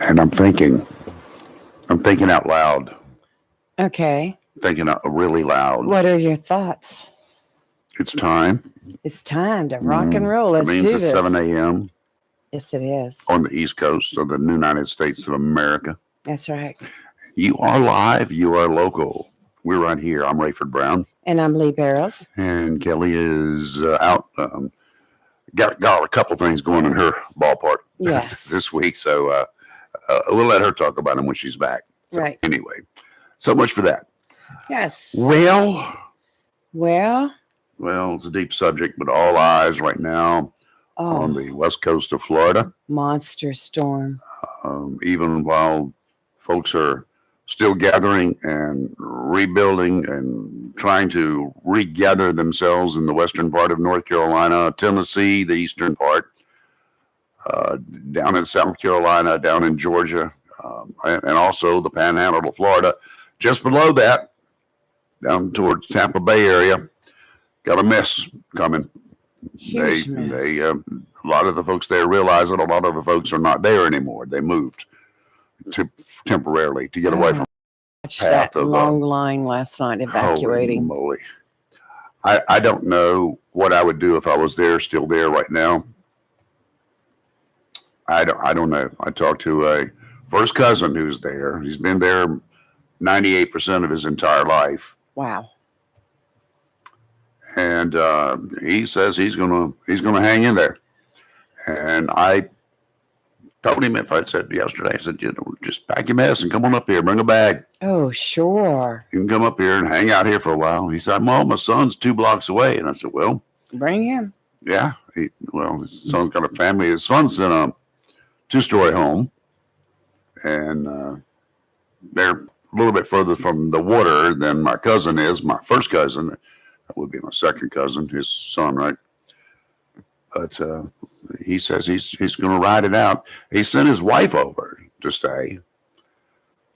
And I'm thinking out loud, Okay. thinking out really loud. What are your thoughts? It's time. It's time to rock and roll. It Let's means do it's this. 7 a.m. Yes, it is. on the East Coast of the United States of America. That's right. You are live. You are local. We're right here. I'm Rayford Brown. And I'm Lee Barrows. And Kelly is out. Got a couple things going in her ballpark Yes. this week. So we'll let her talk about them when she's back. So, Right. Anyway, so much for that. Yes. Well, Well, it's a deep subject, but all eyes right now on the west coast of Florida. monster storm. Even while folks are still gathering and rebuilding and trying to regather themselves in the western part of North Carolina, Tennessee, the eastern part, down in South Carolina, down in Georgia, and also the panhandle of Florida. Just below that, down towards Tampa Bay area, got a mess coming. Huge mess. A lot of the folks there realize that a lot of the folks are not there anymore. They moved temporarily to get away from Watched path that of, long line last night evacuating. Holy moly. I don't know what I would do if I was still there right now. I don't know. I talked to a first cousin who's there. He's been there 98% of his entire life. Wow. And he says he's gonna hang in there. And I told him, if I said yesterday, I said, just pack your mess and come on up here, bring a bag. Oh, sure. You can come up here and hang out here for a while. He said, Mom, my son's 2 blocks away. And I said, well, Bring him. yeah. His son's got a family. His son's in a 2-story home. And they're a little bit further from the water than my cousin is, my first cousin. That would be my second cousin, his son, right? But he says he's going to ride it out. He sent his wife over to stay,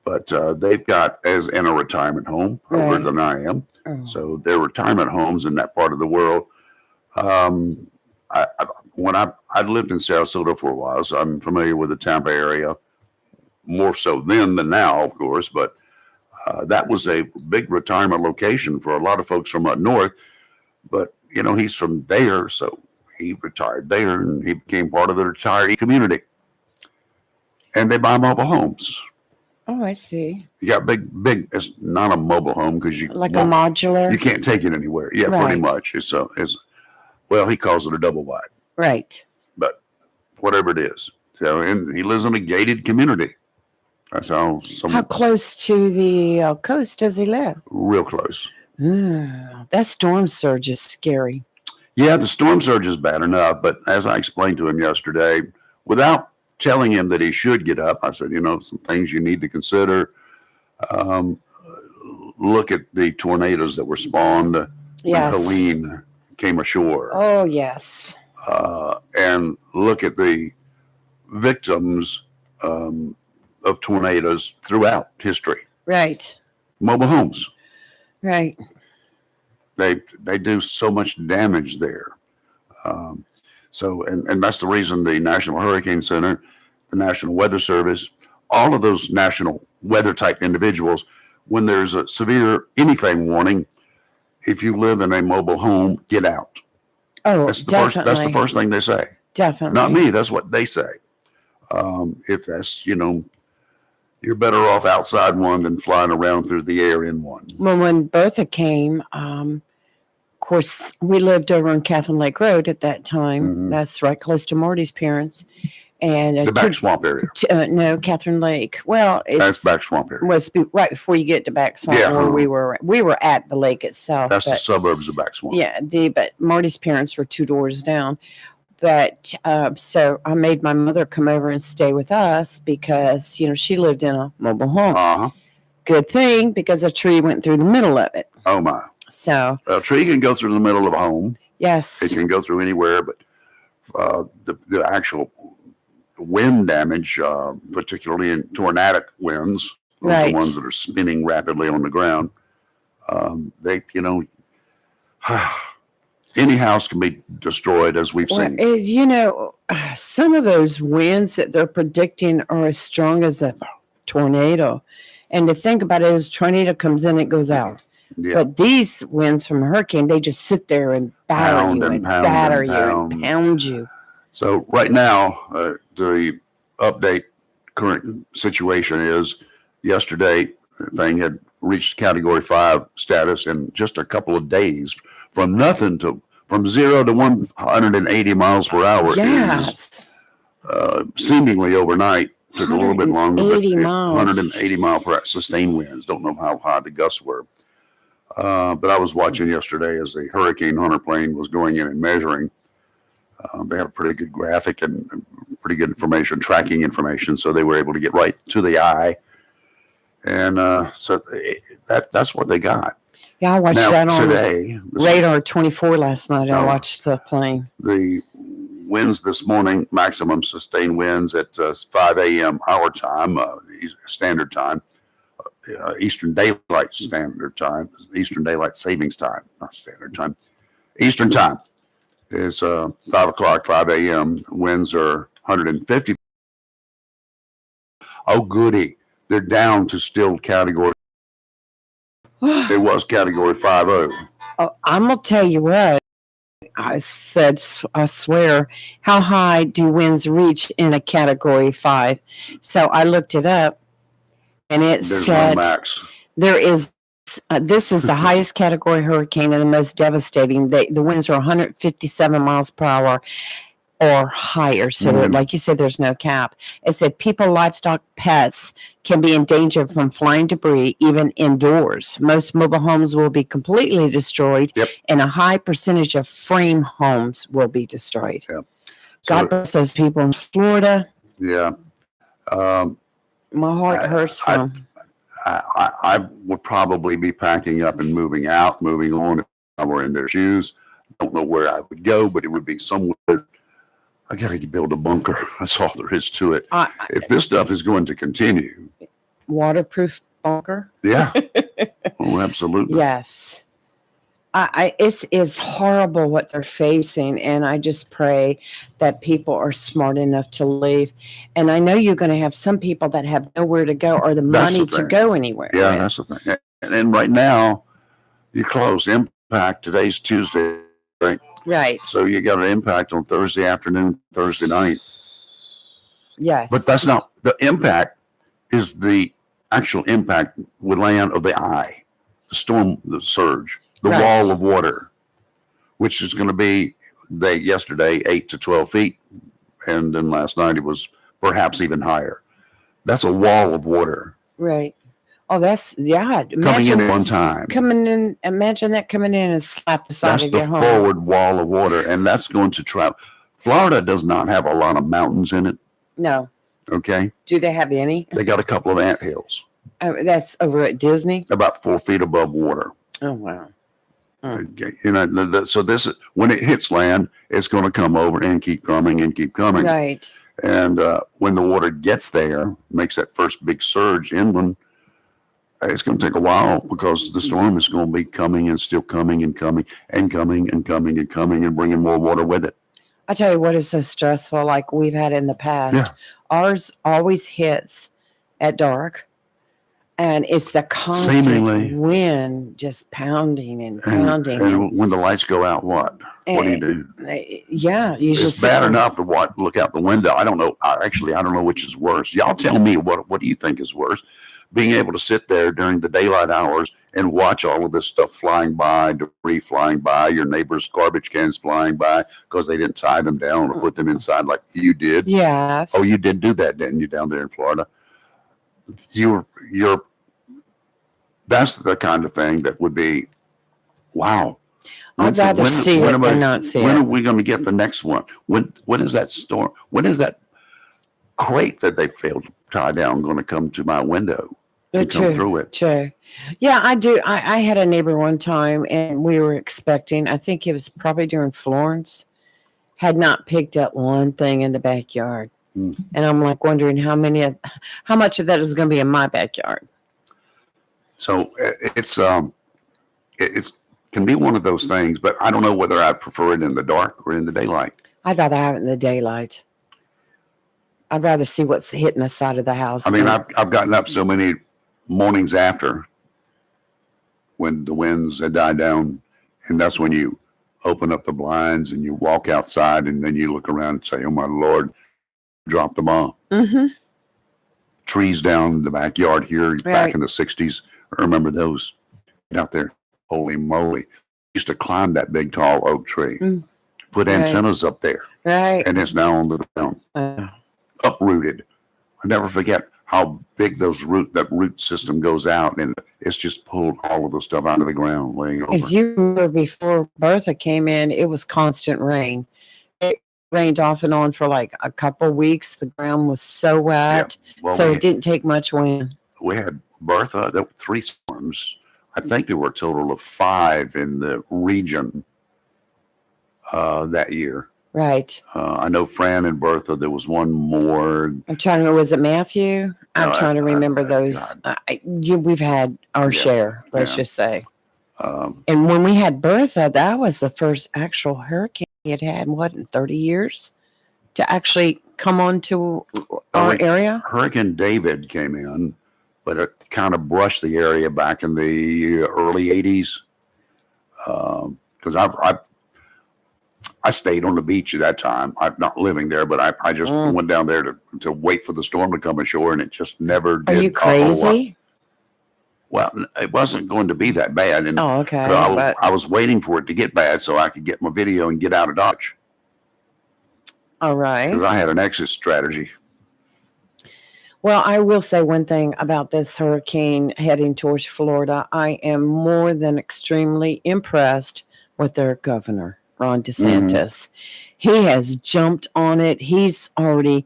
but they've got as in a retirement home over Right. than I am. Oh. So their retirement homes in that part of the world. When I lived in Sarasota for a while, so I'm familiar with the Tampa area more so then than now, of course. But that was a big retirement location for a lot of folks from up north. But he's from there, so he retired there, and he became part of the retiree community. And they buy mobile homes. Oh, I see. You got big. It's not a mobile home because Like a modular. you can't take it anywhere. Yeah, Right. pretty much. Well, he calls it a double wide, Right. but whatever it is. So, and he lives in a gated community. That's how How close to the coast does he live? real close. That storm surge is scary. Yeah, the storm surge is bad enough, but as I explained to him yesterday, without telling him that he should get up, I said, some things you need to consider. Look at the tornadoes that were spawned when Yes. Helene came ashore. Oh, yes. And look at the victims of tornadoes throughout history. Right. Mobile homes. Right. They do so much damage there. And that's the reason the National Hurricane Center, the National Weather Service, all of those national weather type individuals, when there's a severe anything warning, if you live in a mobile home, get out. Oh, That's the definitely. That's the first thing they say. Definitely. Not me. That's what they say. If that's, you're better off outside one than flying around through the air in one. Well, when Bertha came, of course, we lived over on Catherine Lake Road at that time. Mhm. That's right close to Marty's parents. And The back swamp area. no, Catherine Lake. Well, That's it's back swamp area. right before you get to back swamp Yeah. where we were at the lake itself. That's the but, suburbs of back swamp. yeah, but Marty's parents were 2 doors down. But so I made my mother come over and stay with us because, she lived in a mobile home. Uh-huh. Good thing because a tree went through the middle of it. Oh, my. So, A tree can go through the middle of a home. yes. It can go through anywhere, but the actual wind damage, particularly in tornadic winds, those are Right. the ones that are spinning rapidly on the ground, any house can be destroyed, as we've Well, seen. is, some of those winds that they're predicting are as strong as a tornado. And to think about it, as a tornado comes in, it goes out. Yeah. But these winds from a hurricane, they just sit there and batter Pound you and and pound batter and you and pound. pound you. So right now, the update current situation is yesterday the thing had reached Category 5 status in just a couple of days, from 0 to 180 miles per hour. Is, Yes. seemingly overnight. Took a little bit longer, but 180 miles. 180 mile per hour sustained winds. Don't know how high the gusts were. But I was watching yesterday as the Hurricane Hunter plane was going in and measuring. They had a pretty good graphic and pretty good information, tracking information, so they were able to get right to the eye. And so that's what they got. Yeah, I watched Now, that on today, Radar 24 last night. I Oh. watched the plane. the winds this morning, maximum sustained winds at 5 a.m. our time, standard time, Eastern Daylight Standard Time, Eastern Daylight Savings Time, not standard time, Eastern Time is 5 o'clock, 5 a.m. Winds are 150. Oh, goody. They're down to still category. It was category 5-0. Oh, I'm going to tell you what. I said, I swear, how high do winds reach in a category 5? So I looked it up and it There's said no max. there is, this is the highest category hurricane and the most devastating. The winds are 157 miles per hour or higher. So, like you said, there's no cap. It said people, livestock, pets can be in danger from flying debris, even indoors. Most mobile homes will be completely destroyed, Yep. and a high percentage of frame homes will be destroyed. Yep. God So, bless those people in Florida. yeah. My heart hurts for them. I would probably be packing up and moving on if I were in their shoes. Don't know where I would go, but it would be somewhere. I got to build a bunker. That's all there is to it. If this stuff is going to continue. Waterproof bunker? Yeah. Oh, absolutely. Yes. It's horrible what they're facing, and I just pray that people are smart enough to leave. And I know you're going to have some people that have nowhere to go or the That's money the to thing. go anywhere. Yeah, with. that's the thing. And then right now, you're close. Impact, today's Tuesday, right? Right. So you got an impact on Thursday afternoon, Thursday night. Yes. But that's not, the impact is the actual impact with land of the eye, the storm, the surge, the Right. wall of water, which is going to be yesterday 8 to 12 feet. And then last night it was perhaps even higher. That's a wall of water Right. Oh, that's, yeah. coming in at one time. Imagine that coming in and slap the side That's of the your home. forward wall of water, and that's going to travel. Florida does not have a lot of mountains in it. No. Okay. Do they have any? They got a couple of anthills That's over at Disney. about 4 feet above water. Oh, wow. Okay. You know, so this is when it hits land, it's going to come over and keep coming and keep coming. Right. And when the water gets there, makes that first big surge inland, it's going to take a while because the storm is going to be coming and still coming and coming and coming and coming and coming and bringing more water with it. I tell you what is so stressful, like we've had in the past. Yeah. Ours always hits at dark, and it's the constant Seemingly. wind just pounding and pounding. And when the lights go out, what do you do? Yeah, you It's just bad enough to look out the window. I don't know. I don't know which is worse. Y'all tell me what do you think is worse? Being able to sit there during the daylight hours and watch all of this stuff flying by, debris flying by, your neighbor's garbage cans flying by because they didn't tie them down or put them inside like you did. Yes. Oh, you did do that, didn't you, down there in Florida? That's the kind of thing that would be, wow. I'd rather see it than not see When it. are we going to get the next one? When is that storm? When is that crate that they failed to tie down going to come to my window and come through it? True. Yeah, I do. I had a neighbor one time, and we were expecting, I think it was probably during Florence, had not picked up one thing in the backyard. Hmm. And I'm like wondering how much of that is going to be in my backyard. So it's can be one of those things, but I don't know whether I prefer it in the dark or in the daylight. I'd rather have it in the daylight. I'd rather see what's hitting the side of the house. I mean, than- I've gotten up so many mornings after when the winds had died down, and that's when you open up the blinds and you walk outside, and then you look around and say, "Oh my Lord, drop the bomb." Mhm. Trees down the backyard here back Right. in the '60s. I remember those out there. Holy moly! Used to climb that big tall oak tree, Mm. put Right. antennas up there, Right. and it's now on the ground, uprooted. I never forget how big that root system goes out, and it's just pulled all of the stuff out of the ground, laying over. As you remember, before Bertha came in, it was constant rain. It rained off and on for like a couple weeks. The ground was so wet, Well, so we, it didn't take much wind. we had Bertha. There were 3 storms. I think there were a total of 5 in the region that year. Right. I know Fran and Bertha. There was one more. I'm trying to remember. Was it Matthew? I'm No, trying to remember God. those. We've had our Yeah. share, let's Yeah. just say. Um, And when we had Bertha, that was the first actual hurricane it had, what, in 30 years to actually come onto our we- area? Hurricane David came in, but it kind of brushed the area back in the early '80s. Because I stayed on the beach at that time. I'm not living there, but I just Mm. went down there to wait for the storm to come ashore, and it just never Are did. you crazy? Well, it wasn't going to be that bad, and Oh, okay. but I was waiting for it to get bad so I could get my video and get out of Dodge All right. because I had an exit strategy. Well, I will say one thing about this hurricane heading towards Florida. I am more than extremely impressed with their governor, Ron DeSantis. He has jumped on it. He's already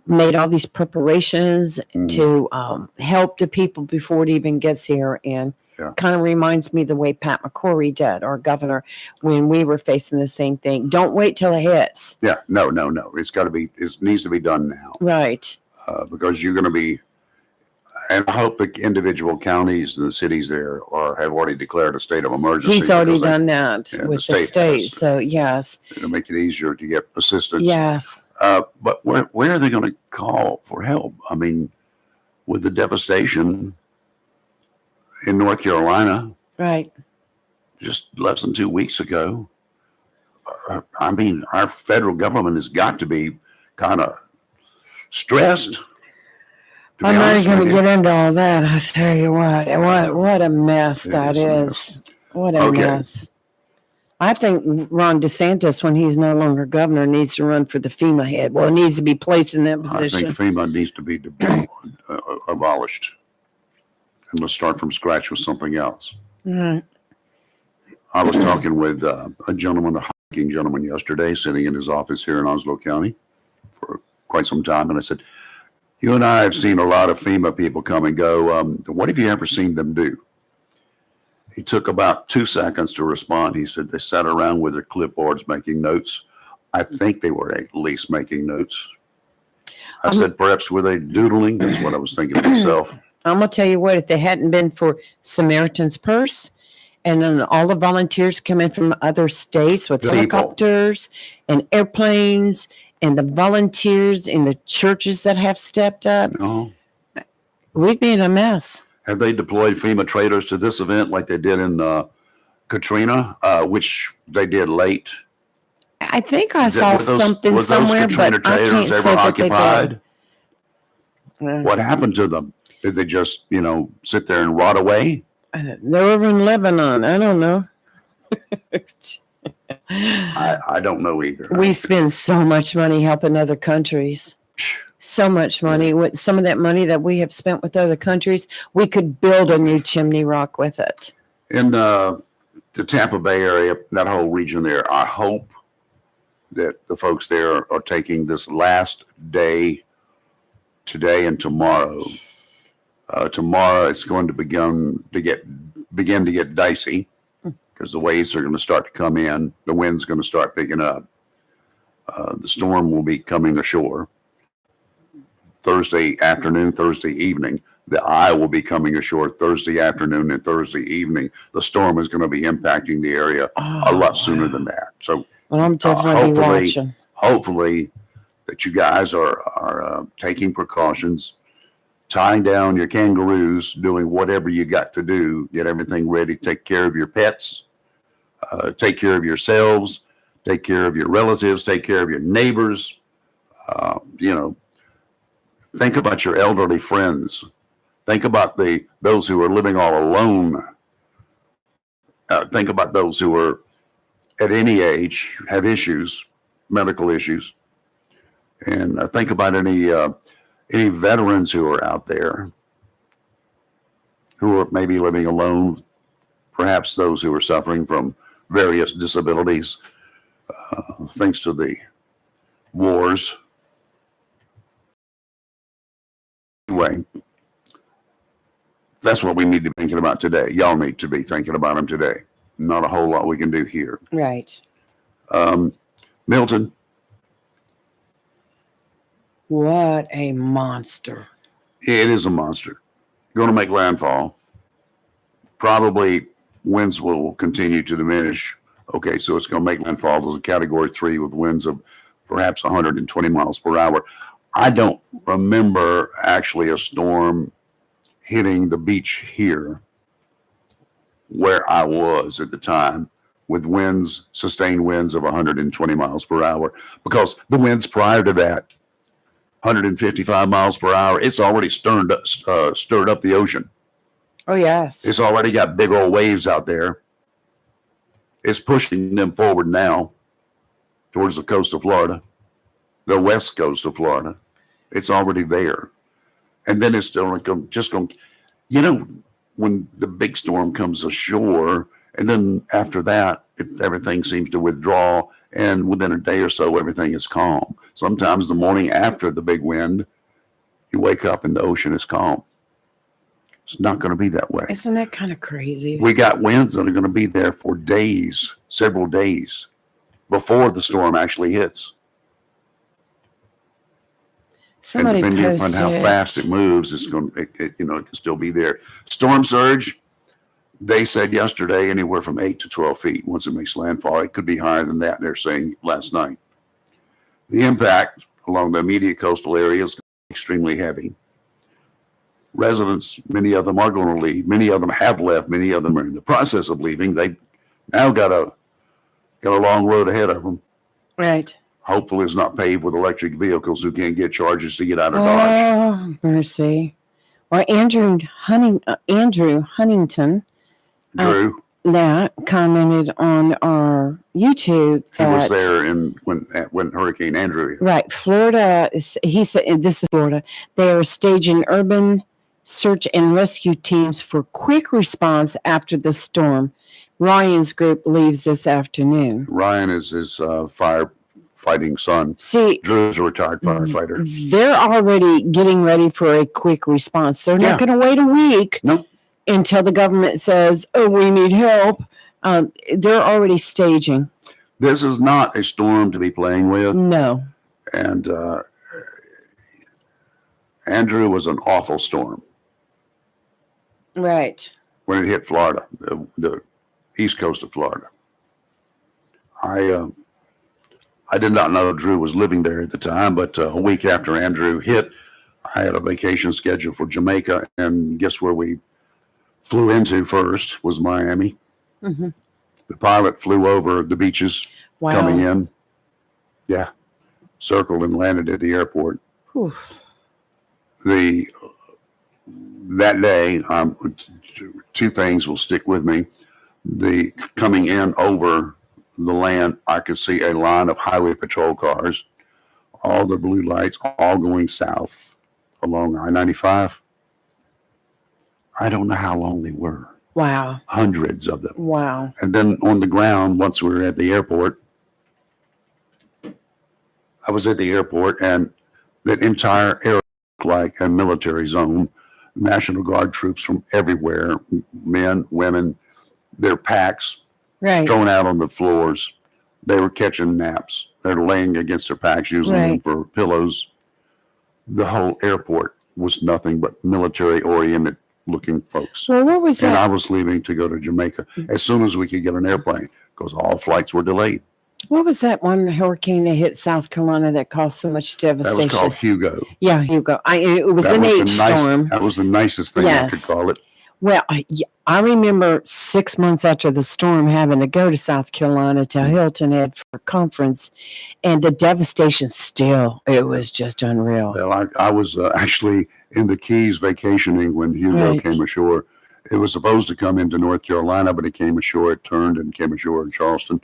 made all these preparations Mhm. to help the people before it even gets here. And Yeah. kind of reminds me the way Pat McCrory did, our governor, when we were facing the same thing. Don't wait till it hits. Yeah, no. It's got to be. It needs to be done now. Right. Because you're going to be, and I hope the individual counties and the cities there have already declared a state of emergency. He's already because done that yeah, the with the state state. has. So, yes. It'll make it easier to get assistance. Yes. But where are they going to call for help? I mean, with the devastation in North Carolina Right. just less than 2 weeks ago, I mean, our federal government has got to be kind of stressed. to be I'm not honest going with to you. get into all that. I tell you what a mess It that is a is. What a Okay. mess. I think Ron DeSantis, when he's no longer governor, needs to run for the FEMA head. Well, it needs to be placed in that I think position. FEMA needs to be abolished. And let's start from scratch with something else. Right. I was talking with a hiking gentleman yesterday, sitting in his office here in Oslo County for quite some time. And I said, "You and I have seen a lot of FEMA people come and go. What have you ever seen them do?" He took about 2 seconds to respond. He said they sat around with their clipboards making notes. I think they were at least making notes. I said, perhaps were they doodling? That's what I was thinking to myself. I'm going to tell you what, if they hadn't been for Samaritan's Purse and then all the volunteers come in from other states with People. helicopters and airplanes and the volunteers in the churches that have stepped up, No. we'd be in a mess. Have they deployed FEMA traders to this event like they did in Katrina, which they did late? I think I Were saw those- something were those somewhere, Katrina but I can't traders say ever that they occupied? did. Yeah. What happened to them? Did they just, sit there and rot away? They're over in Lebanon. I don't know. I don't know either. We spend so much money helping other countries. So much money. With some of that money that we have spent with other countries, we could build a new chimney rock with it. In the Tampa Bay area, that whole region there, I hope that the folks there are taking this last day, today and tomorrow. Tomorrow it's going to begin to get dicey because the waves are going to start to come in. The wind's going to start picking up. The storm will be coming ashore Thursday afternoon, Thursday evening. The eye will be coming ashore Thursday afternoon and Thursday evening. The storm is going to be impacting the area a lot sooner than that. So Well, I'm definitely be hopefully- watching. hopefully that you guys are taking precautions, tying down your kangaroos, doing whatever you got to do, get everything ready, take care of your pets, take care of yourselves, take care of your relatives, take care of your neighbors. You know, think about your elderly friends. Think about those who are living all alone. Think about those who are at any age, have issues, medical issues. And think about any veterans who are out there who are maybe living alone, perhaps those who are suffering from various disabilities, thanks to the wars. Anyway, that's what we need to be thinking about today. Y'all need to be thinking about them today. Not a whole lot we can do here. Right. Milton, What a monster. it is a monster. Going to make landfall. Probably winds will continue to diminish. Okay, so it's going to make landfall as a category 3 with winds of perhaps 120 miles per hour. I don't remember actually a storm hitting the beach here where I was at the time with winds, sustained winds of 120 miles per hour, because the winds prior to that, 155 miles per hour, it's already stirred up the ocean. Oh, yes. It's already got big old waves out there. It's pushing them forward now towards the coast of Florida, the west coast of Florida. It's already there. And then it's still just going, you know, when the big storm comes ashore, and then after that, everything seems to withdraw. And within a day or so, everything is calm. Sometimes the morning after the big wind, you wake up and the ocean is calm. It's not going to be that way. Isn't that kind of crazy? We got winds that are going to be there for days, several days before the storm actually hits. Somebody and depending upon posted how fast it moves, it's going to, it can still be there. Storm surge, they said yesterday anywhere from 8 to 12 feet once it makes landfall. It could be higher than that, they're saying last night. The impact along the immediate coastal area is extremely heavy. Residents, many of them are going to leave. Many of them have left. Many of them are in the process of leaving. They've now got a long road ahead of them. Right. Hopefully it's not paved with electric vehicles who can't get charges to get out of Dodge. Oh, mercy. Well, Andrew Huntington Drew, that commented on our YouTube he was that there when Hurricane Andrew hit. right, Florida. He said, and this is Florida. They are staging urban search and rescue teams for quick response after the storm. Ryan's group leaves this afternoon. Ryan is his firefighting son. See, Drew's a retired firefighter. they're already getting ready for a quick response. They're not going to wait a week Nope. until the government says, "Oh, we need help." They're already staging. This is not a storm to be playing with. No. And Andrew was an awful storm Right. when it hit Florida, the east coast of Florida. I did not know Drew was living there at the time, but a week after Andrew hit, I had a vacation scheduled for Jamaica, and guess where we flew into first was Miami. Mm-hmm. The pilot flew over the beaches Wow. coming in. Yeah. Circled and landed at the airport. Whew. That day, two things will stick with me. The coming in over the land, I could see a line of highway patrol cars, all the blue lights, all going south along I-95. I don't know how long they were. Wow. Hundreds of them. Wow. And then on the ground, once we were at the airport, I was at the airport, and that entire area looked like a military zone. National Guard troops from everywhere, men, women, their packs Right. thrown out on the floors. They were catching naps. They're laying against their packs, using them Right. for pillows. The whole airport was nothing but military-oriented looking folks. Well, what was And that? I was leaving to go to Jamaica as soon as we could get an airplane, because all flights were delayed. What was that one hurricane that hit South Carolina that caused so much That was devastation? called Hugo. Yeah, Hugo. It was That an was H storm. That was the nicest thing I could Yes. call it. Well, I remember 6 months after the storm having to go to South Carolina to Hilton Head for a conference, and the devastation still, it was just unreal. Well, I was actually in the Keys vacationing when Hugo Right. came ashore. It was supposed to come into North Carolina, but it came ashore. It turned and came ashore in Charleston.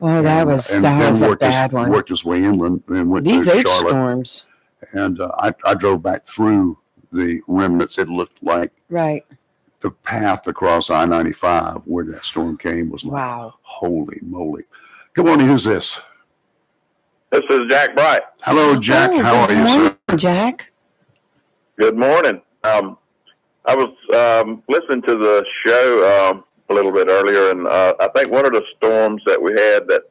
Oh, that And- was and that then was a worked his- bad one. Worked his way inland and went These to H Charlotte. storms. And I drove back through the remnants. It looked like Right. the path across I-95 where that storm came was like, Wow. holy moly. Good morning. Who's this? This is Jack Bright. Hello, Jack. Oh, How good are you, morning, sir? Jack? Good morning. I was listening to the show a little bit earlier, and I think one of the storms that we had that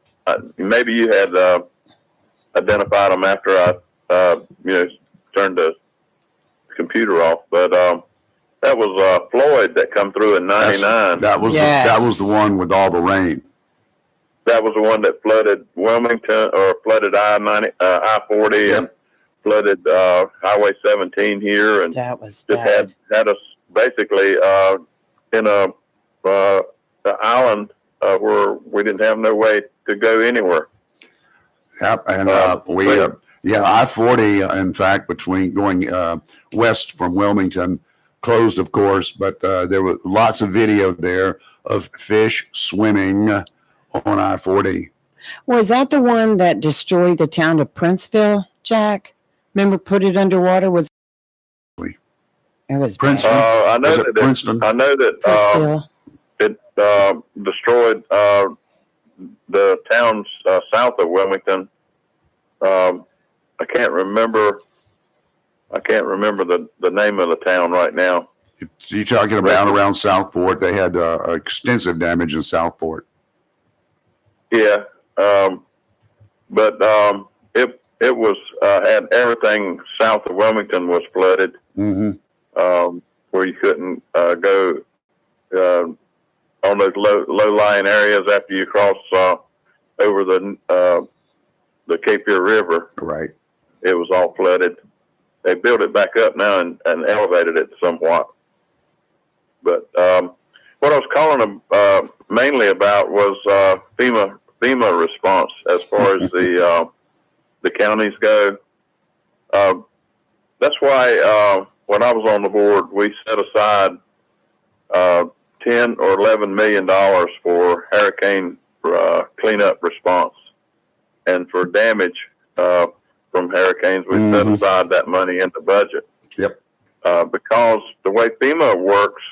maybe you had identified them after I turned the computer off, but that was Floyd that come through in '99. That was Yes. that was the one with all the rain. That was the one that flooded Wilmington, or flooded I-40, Yep. and flooded Highway 17 here, and That was just bad. had us basically in a the island where we didn't have no way to go anywhere. Yep, and I-40, in fact, between going west from Wilmington, closed, of course, but there were lots of video there of fish swimming on I-40. Was that the one that destroyed the town of Princeville, Jack? Remember, put it underwater? Was it was Princeton? bad. I know Was that it Princeton? I know that Princeville. it destroyed the towns south of Wilmington. I can't remember the name of the town right now. You're talking about around Southport. They had extensive damage in Southport. Yeah, but it was had everything south of Wilmington was flooded, Mm-hmm. where you couldn't go on those low-lying areas after you cross over the Cape Fear River. Right. It was all flooded. They built it back up now and elevated it somewhat. But what I was calling them mainly about was FEMA response as far as the counties go. That's why when I was on the board, we set aside $10 or $11 million for hurricane cleanup response, and for damage from hurricanes, we set aside that money in the budget. Yep. Because the way FEMA works,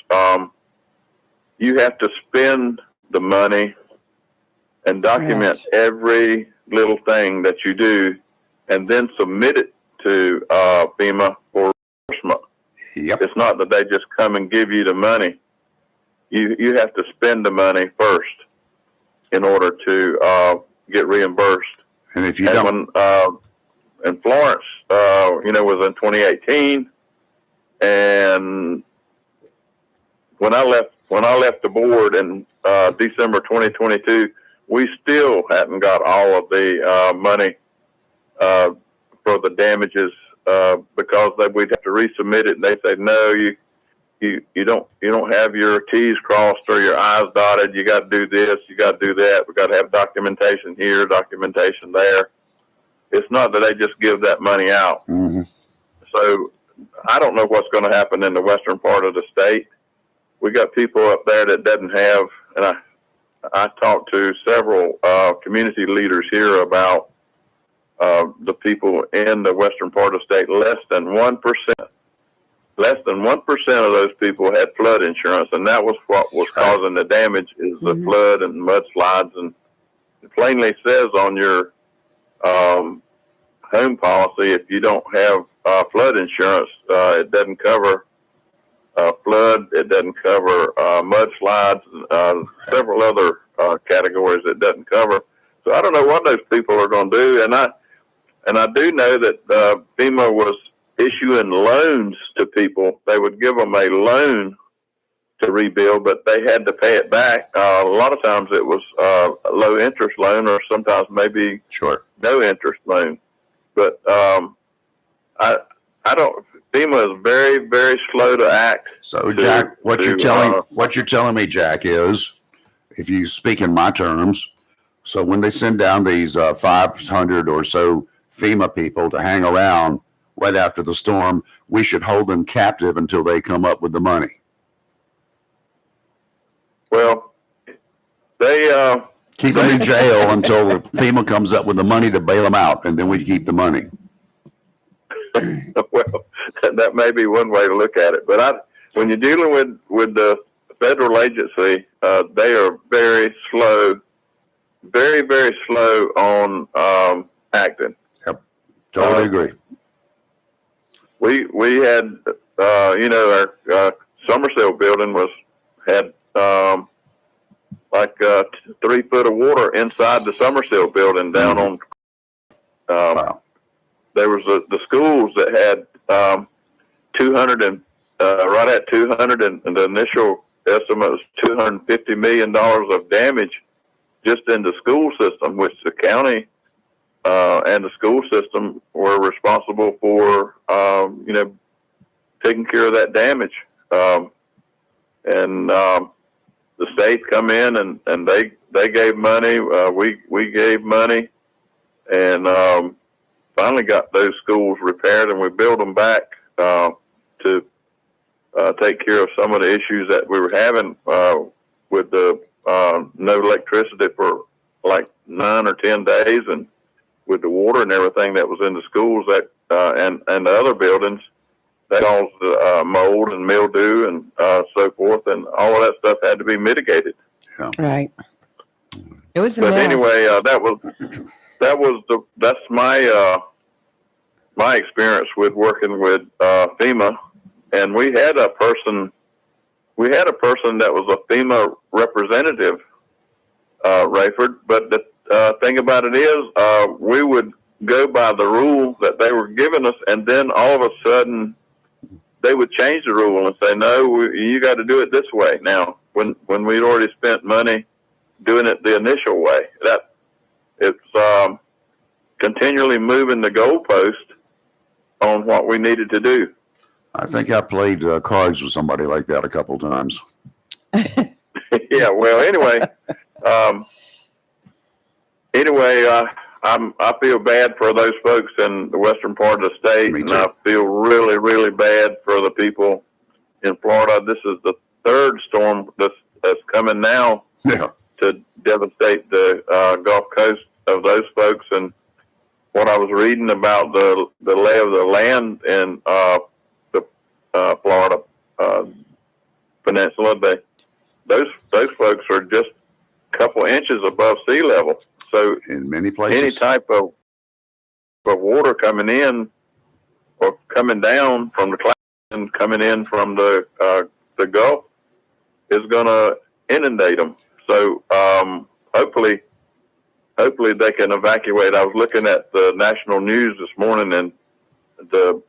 you have to spend the money and document Right. every little thing that you do, and then submit it to FEMA for reimbursement. Yep. It's not that they just come and give you the money. You have to spend the money first in order to get reimbursed. And if you And don't, when in Florence, was in 2018, and when I left the board in December 2022, we still hadn't got all of the money for the damages because we'd have to resubmit it, and they said, no, you don't have your T's crossed or your I's dotted. You got to do this, you got to do that. We got to have documentation here, documentation there. It's not that they just give that money out. mm-hmm. So I don't know what's going to happen in the western part of the state. We got people up there that doesn't have, and I talked to several community leaders here about the people in the western part of the state. Less than 1% of those people had flood insurance, and that was what was causing the damage, is the flood and mudslides. And it plainly says on your home policy, if you don't have flood insurance, it doesn't cover flood, it doesn't cover mudslides, several other categories it doesn't cover. So I don't know what those people are going to do, and I do know that FEMA was issuing loans to people. They would give them a loan to rebuild, but they had to pay it back. A lot of times it was a low interest loan, or sometimes maybe Sure. no interest loan. But I don't. FEMA is very, very slow to act. So, Jack, what you're telling me, Jack, is if you speak in my terms, so when they send down these 500 or so FEMA people to hang around right after the storm, we should hold them captive until they come up with the money. Well, they Keep them in jail until FEMA comes up with the money to bail them out, and then we keep the money. well, that may be one way to look at it. But when you're dealing with the federal agency, they are very slow, very, very slow on acting. Yep, totally agree. We had, our Summersville building had like 3 foot of water inside the Summersville building down on. Wow. There was the schools that had 200 and right at 200, and the initial estimate was $250 million of damage just in the school system, which the county and the school system were responsible for, taking care of that damage. And the state come in and they gave money. We gave money, and finally got those schools repaired, and we built them back to take care of some of the issues that we were having with the no electricity for like 9 or 10 days, and with the water and everything that was in the schools that and the other buildings that caused mold and mildew and so forth, and all of that stuff had to be mitigated. Yeah. Right. It was a But mess. anyway, that's my my experience with working with FEMA, and we had a person that was a FEMA representative, Rayford. But the thing about it is, we would go by the rule that they were giving us, and then all of a sudden they would change the rule and say, "No, you got to do it this way." Now, when we'd already spent money doing it the initial way, that it's continually moving the goalpost on what we needed to do. I think I played cards with somebody like that a couple of times. Yeah. Well, anyway, I feel bad for those folks in the western part of the state, Me and too. I feel really, really bad for the people in Florida. This is the third storm that's coming now Yeah. to devastate the Gulf Coast of those folks. And what I was reading about the lay of the land in the Florida peninsula, those folks are just a couple inches above sea level. So In many places. any type of water coming in or coming down from the clouds and coming in from the Gulf is going to inundate them. So hopefully they can evacuate. I was looking at the national news this morning, and the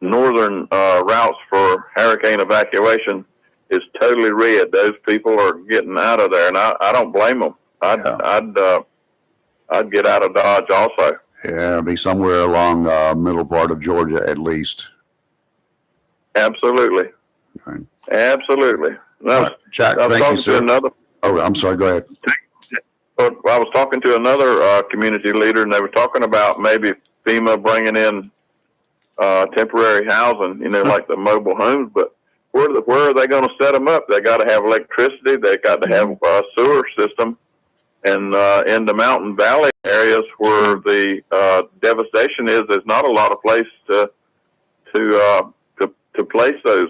northern routes for hurricane evacuation is totally red. Those people are getting out of there, and I don't blame them. I'd get out of Dodge also. Yeah, be somewhere along middle part of Georgia at least. Absolutely. Right. Absolutely. All right, Jack, I was thank you, talking to sir. another. Oh, I'm sorry. Go ahead. I was talking to another community leader, and they were talking about maybe FEMA bringing in temporary housing, like the mobile homes. But where are they going to set them up? They got to have electricity. They got to have a sewer system. And in the mountain valley areas where the devastation is, there's not a lot of place to place those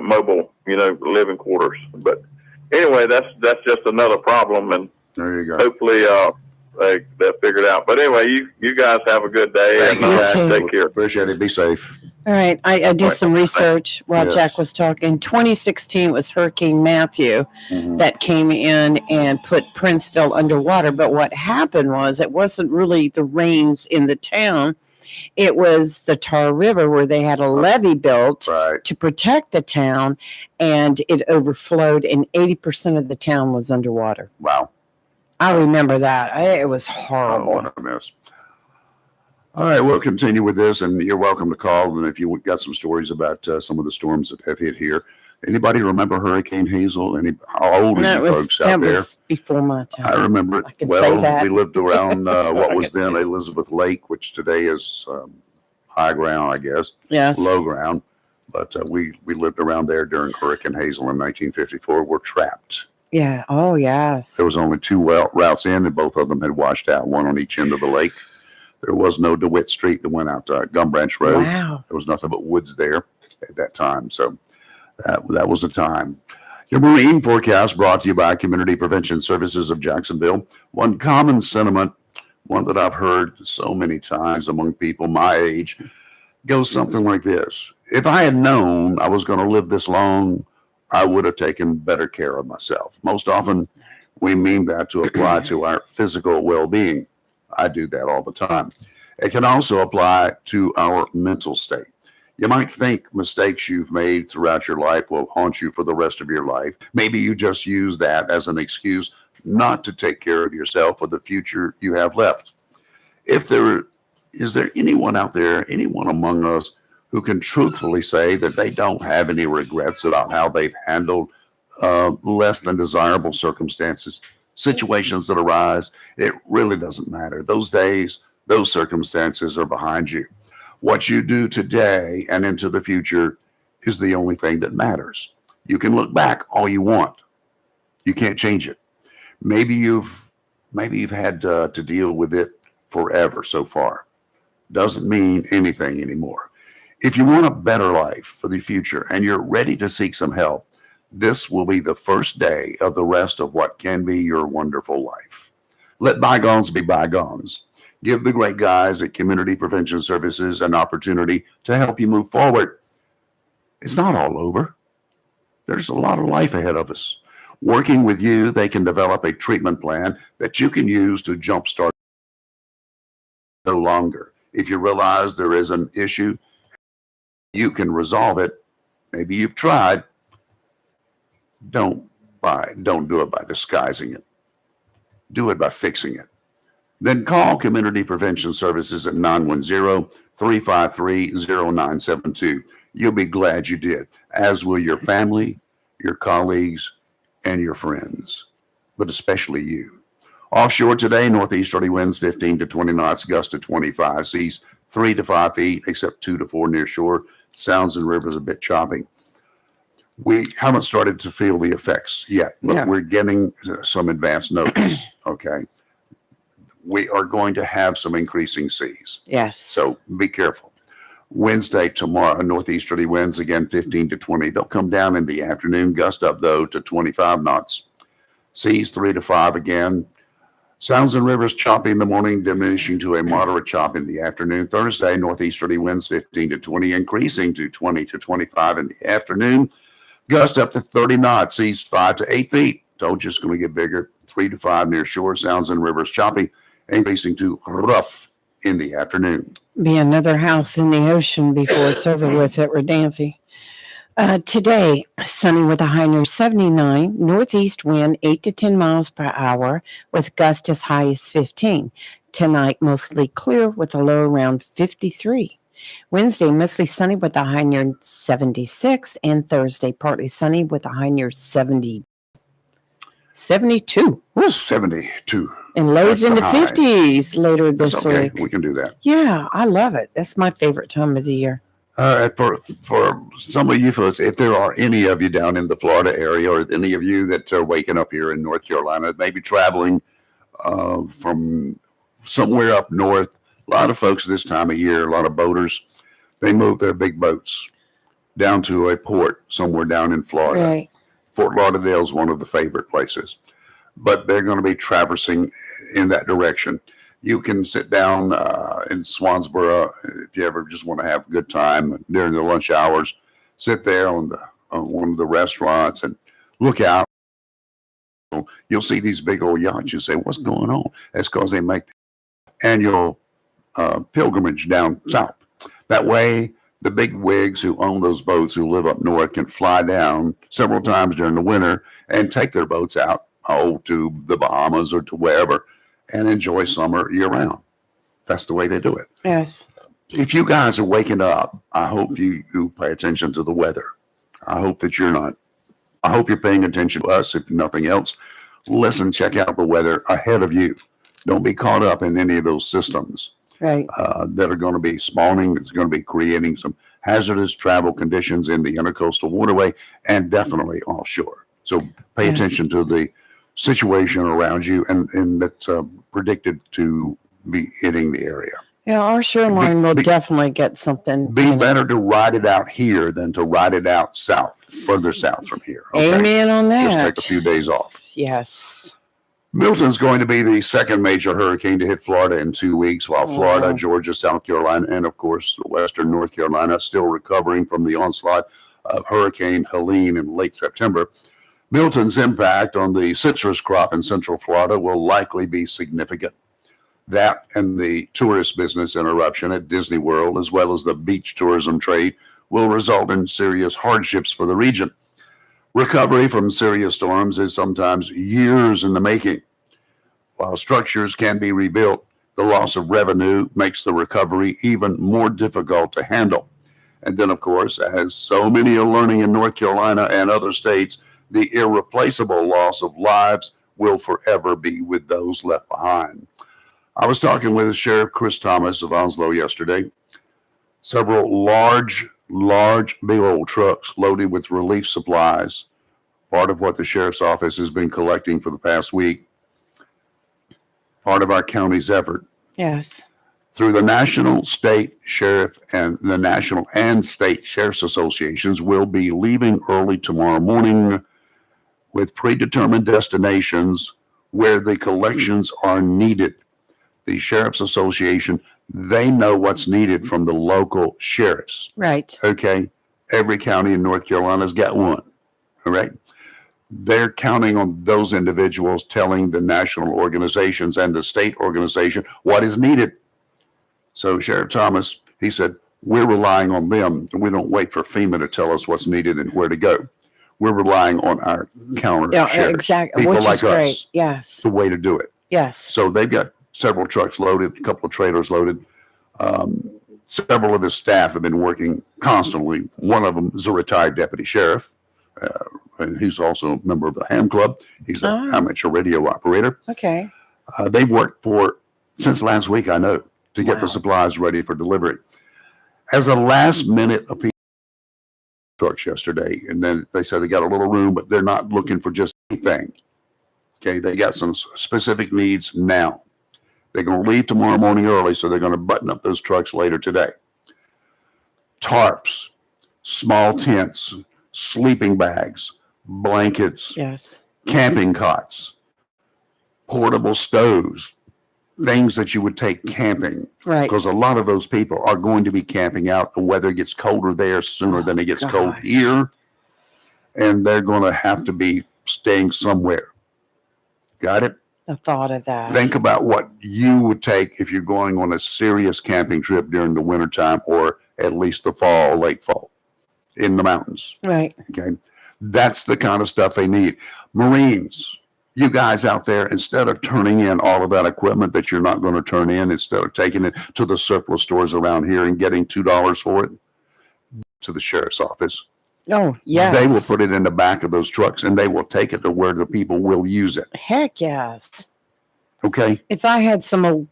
mobile, living quarters. But anyway, that's just another problem, and There you go. hopefully they'll figure it out. But anyway, you guys have a good day. Thank and you, Jack. take care. Appreciate it. Be safe. All right. I did some research while Yes. Jack was talking. 2016 was Hurricane Matthew Mhm. that came in and put Princeville underwater. But what happened was it wasn't really the rains in the town. It was the Tar River where they had a levee built Right. to protect the town, and it overflowed, and 80% of the town was underwater. Wow. I remember that. It was Oh, horrible. what a mess. All right, we'll continue with this, and you're welcome to call. And if you got some stories about some of the storms that have hit here, anybody remember Hurricane Hazel? How old are No, you folks out that there? was before my I time. remember it I can well. say that. We lived around what I was can then say- Elizabeth Lake, which today is high ground, I guess, Yes. low ground. But we lived around there during Hurricane Hazel in 1954. We're trapped. Yeah. Oh, yes. There was only two routes in, and both of them had washed out, one on each end of the lake. There was no DeWitt Street that went out to Gum Branch Road. Wow. There was nothing but woods there at that time. So that was a time. Your marine forecast brought to you by Community Prevention Services of Jacksonville. One common sentiment, one that I've heard so many times among people my age, goes something like this. If I had known I was going to live this long, I would have taken better care of myself. Most often, we mean that to apply to our physical well-being. I do that all the time. It can also apply to our mental state. You might think mistakes you've made throughout your life will haunt you for the rest of your life. Maybe you just use that as an excuse not to take care of yourself for the future you have left. Is there anyone out there, anyone among us, who can truthfully say that they don't have any regrets about how they've handled less than desirable circumstances, situations that arise? It really doesn't matter. Those days, those circumstances are behind you. What you do today and into the future is the only thing that matters. You can look back all you want. You can't change it. Maybe you've had to deal with it forever so far. Doesn't mean anything anymore. If you want a better life for the future and you're ready to seek some help, this will be the first day of the rest of what can be your wonderful life. Let bygones be bygones. Give the great guys at Community Prevention Services an opportunity to help you move forward. It's not all over. There's a lot of life ahead of us. Working with you, they can develop a treatment plan that you can use to jumpstart no longer. If you realize there is an issue, you can resolve it. Maybe you've tried. Don't do it by disguising it. Do it by fixing it. Then call Community Prevention Services at 910-353-0972. You'll be glad you did, as will your family, your colleagues, and your friends, but especially you. Offshore today, northeasterly winds 15 to 20 knots, gusts to 25, seas 3 to 5 feet, except 2 to 4 near shore. Sounds and rivers a bit choppy. We haven't started to feel the effects yet, but Yeah. we're getting some advance notice, okay? We are going to have some increasing seas. Yes. So be careful. Wednesday, tomorrow, northeasterly winds again 15 to 20. They'll come down in the afternoon, gust up though to 25 knots. Seas 3 to 5 again. Sounds and rivers choppy in the morning, diminishing to a moderate chop in the afternoon. Thursday, northeasterly winds 15 to 20, increasing to 20 to 25 in the afternoon. Gust up to 30 knots, seas 5 to 8 feet. Told you it's going to get bigger. 3 to 5 near shore. Sounds and rivers choppy, increasing to rough in the afternoon. Be another house in the ocean before it's over with at Rodanthe. Today, sunny with a high near 79, northeast wind 8 to 10 miles per hour with gust as high as 15. Tonight, mostly clear with a low around 53. Wednesday, mostly sunny with a high near 76, and Thursday, partly sunny with a high near 72. Woo. 72. And lows That's in the the high. 50s later That's this okay. week. We can do that. Yeah, I love it. That's my favorite time of the year. For some of you folks, if there are any of you down in the Florida area, or any of you that are waking up here in North Carolina, maybe traveling from somewhere up north, a lot of folks this time of year, a lot of boaters, they move their big boats down to a port somewhere down in Florida. Right. Fort Lauderdale is one of the favorite places, but they're going to be traversing in that direction. You can sit down in Swansboro if you ever just want to have a good time during the lunch hours. Sit there on one of the restaurants and look out. You'll see these big old yachts. You say, "What's going on?" That's because they make annual pilgrimage down south. That way, the big wigs who own those boats who live up north can fly down several times during the winter and take their boats out to the Bahamas or to wherever and enjoy summer year round. That's the way they do it. Yes. If you guys are waking up, I hope you pay attention to the weather. I hope that you're not. I hope you're paying attention to us, if nothing else. Listen, check out the weather ahead of you. Don't be caught up in any of those systems Right. that are going to be spawning. It's going to be creating some hazardous travel conditions in the intercoastal waterway and definitely offshore. So pay Yes. attention to the situation around you and that's predicted to be hitting the area. Yeah, our shoreline will be- definitely get something. Be better to ride it out here than to ride it out south, further south from here. Okay? Amen on Just that. take a few days off. Yes. Milton's going to be the second major hurricane to hit Florida in 2 weeks, while Florida, Wow. Georgia, South Carolina, and of course, western North Carolina still recovering from the onslaught of Hurricane Helene in late September. Milton's impact on the citrus crop in central Florida will likely be significant. That and the tourist business interruption at Disney World, as well as the beach tourism trade, will result in serious hardships for the region. Recovery from serious storms is sometimes years in the making. While structures can be rebuilt, the loss of revenue makes the recovery even more difficult to handle. And then, of course, as so many are learning in North Carolina and other states, the irreplaceable loss of lives will forever be with those left behind. I was talking with Sheriff Chris Thomas of Onslow yesterday. Several large, big old trucks loaded with relief supplies, part of what the sheriff's office has been collecting for the past week, part of our county's effort. Yes. Through the National, State Sheriff, and the National and State Sheriff's Associations will be leaving early tomorrow morning with predetermined destinations where the collections are needed. The Sheriff's Association, they know what's needed from the local sheriffs. Right. Okay. Every county in North Carolina's got one. All right. They're counting on those individuals telling the national organizations and the state organization what is needed. So Sheriff Thomas, he said, we're relying on them. We don't wait for FEMA to tell us what's needed and where to go. We're relying on our counter Yeah, sheriffs, exactly. people Which like is great. us. Yes. The way to do it. Yes. So they've got several trucks loaded, a couple of trailers loaded. Several of his staff have been working constantly. One of them is a retired deputy sheriff, and he's also a member of the Ham Club. He's an amateur radio operator. Okay. They've worked since last week, I know, to get Wow. the supplies ready for delivery. As a last minute appeal, trucks yesterday, and then they said they got a little room, but they're not looking for just anything. Okay, they got some specific needs now. They're going to leave tomorrow morning early, so they're going to button up those trucks later today. Tarps, small tents, sleeping bags, blankets, Yes. camping cots, portable stoves, things that you would take camping, Right. because a lot of those people are going to be camping out. The weather gets colder there sooner than it gets cold gosh. here, and they're going to have to be staying somewhere. Got it? The thought of that. Think about what you would take if you're going on a serious camping trip during the wintertime or at least the fall, late fall in the mountains. Right. Okay. That's the kind of stuff they need. Marines, you guys out there, instead of turning in all of that equipment that you're not going to turn in, instead of taking it to the surplus stores around here and getting $2 for it, to the sheriff's office. Oh, yes. They will put it in the back of those trucks and they will take it to where the people will use it. Heck yes. Okay. If I had some,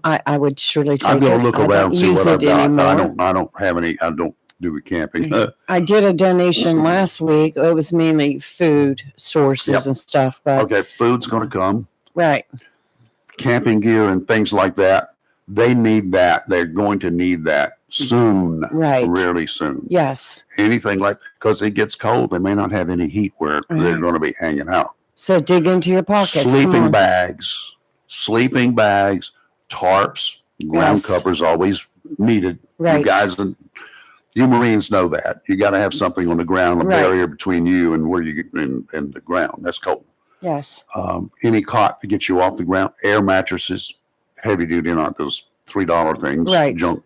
I would surely take I'm going it. to look I don't around, see use what I've it got. anymore. I don't have any, I don't do camping. I did a donation last week. It was mainly food sources Yep. and stuff, but Okay. Food's going to come. right. Camping gear and things like that. They need that. They're going to need that soon. Right. Really soon. Yes. Anything like, because it gets cold, they may not have any heat where they're Right. going to be hanging out. So dig into your pockets. Come Sleeping on. bags, tarps, ground Yes. covers always needed. Right. You guys, you Marines know that. You got to have something on the ground, a Right. barrier between you and where you and the ground. That's cold. Yes. Any cot to get you off the ground, air mattresses, heavy duty, not those $3 things, Right. junk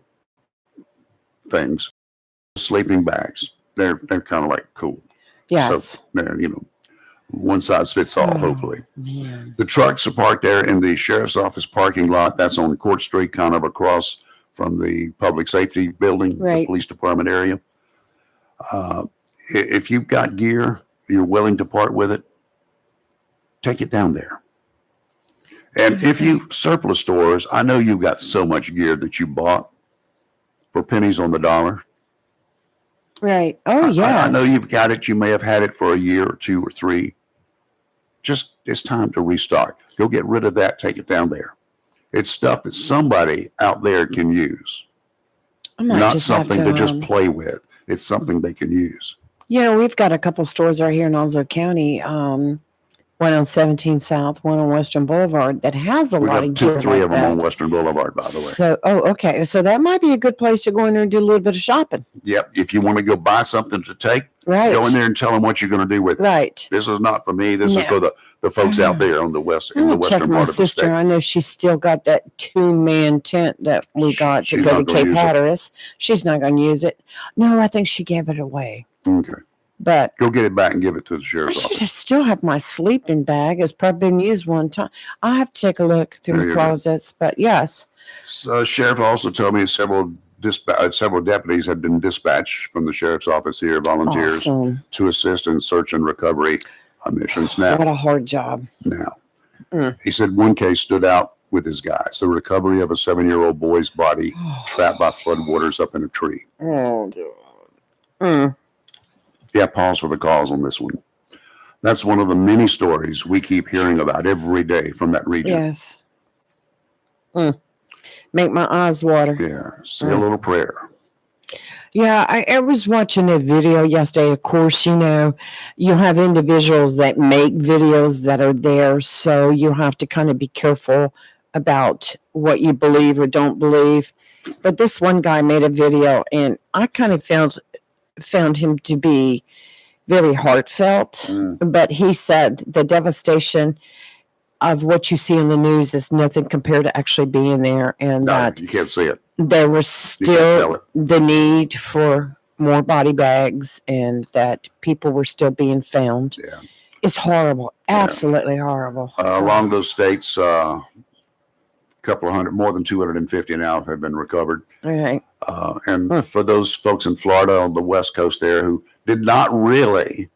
things, sleeping bags. They're kind of like cool. Yes. So they're, one size fits all, Oh, hopefully. man. The trucks are parked there in the sheriff's office parking lot. That's on Court Street, kind of across from the public safety building, the Right. police department area. If you've got gear, you're willing to part with it, take it down there. And if you surplus stores, I know you've got so much gear that you bought for pennies on the dollar. Right. Oh, I yes. know you've got it. You may have had it for a year or 2 or 3. Just, it's time to restock. Go get rid of that. Take it down there. It's stuff that somebody out there can use, I might not just have something to just um, play with. It's something they can use. we've got a couple stores right here in Onslow County. One on 17 South, one on Western Boulevard that has a We lot got of gear 3 like of them that. on Western Boulevard, by the way. So, okay. So that might be a good place to go in there and do a little bit of shopping. Yep. If you want to go buy something to take, Right. go in there and tell them what you're going to do with it. Right. This is not for me. This No. is for the folks out there on the west, I'm in the gonna check western my part of the sister. state. I know she's still got that 2-man tent that we got to She's go not to gonna Cape use it. Hatteras. She's not going to use it. No, I think she gave it away. Okay. But Go get it back and give it to the I sheriff's should office. still have my sleeping bag. It's probably been used one time. I'll have to take a look through There my you go. closets. But yes. So, sheriff also told me several deputies had been dispatched from the sheriff's office here, volunteers Awesome. to assist in search and recovery missions. What Now, a hard job. Mm. he said one case stood out with his guys: the recovery of a 7-year-old boy's body trapped by floodwaters up in a tree. Oh, God. Mm. Yeah, pause for the cause on this one. That's one of the many stories we keep hearing about every day from that region. Yes. Make my eyes water. Yeah, say a little prayer. Yeah, I was watching a video yesterday. Of course, you have individuals that make videos that are there, so you have to kind of be careful about what you believe or don't believe. But this one guy made a video, and I kind of found him to be very heartfelt. But he said the devastation of what you see in the news is nothing compared to actually being there, and No, that you can't see it. there was You can't tell still it. the need for more body bags and that people were still being found. Yeah. It's horrible. Absolutely horrible. Along those states, couple of hundred, more than 250 now have been recovered. All right. And for those folks in Florida on the West Coast there who did not really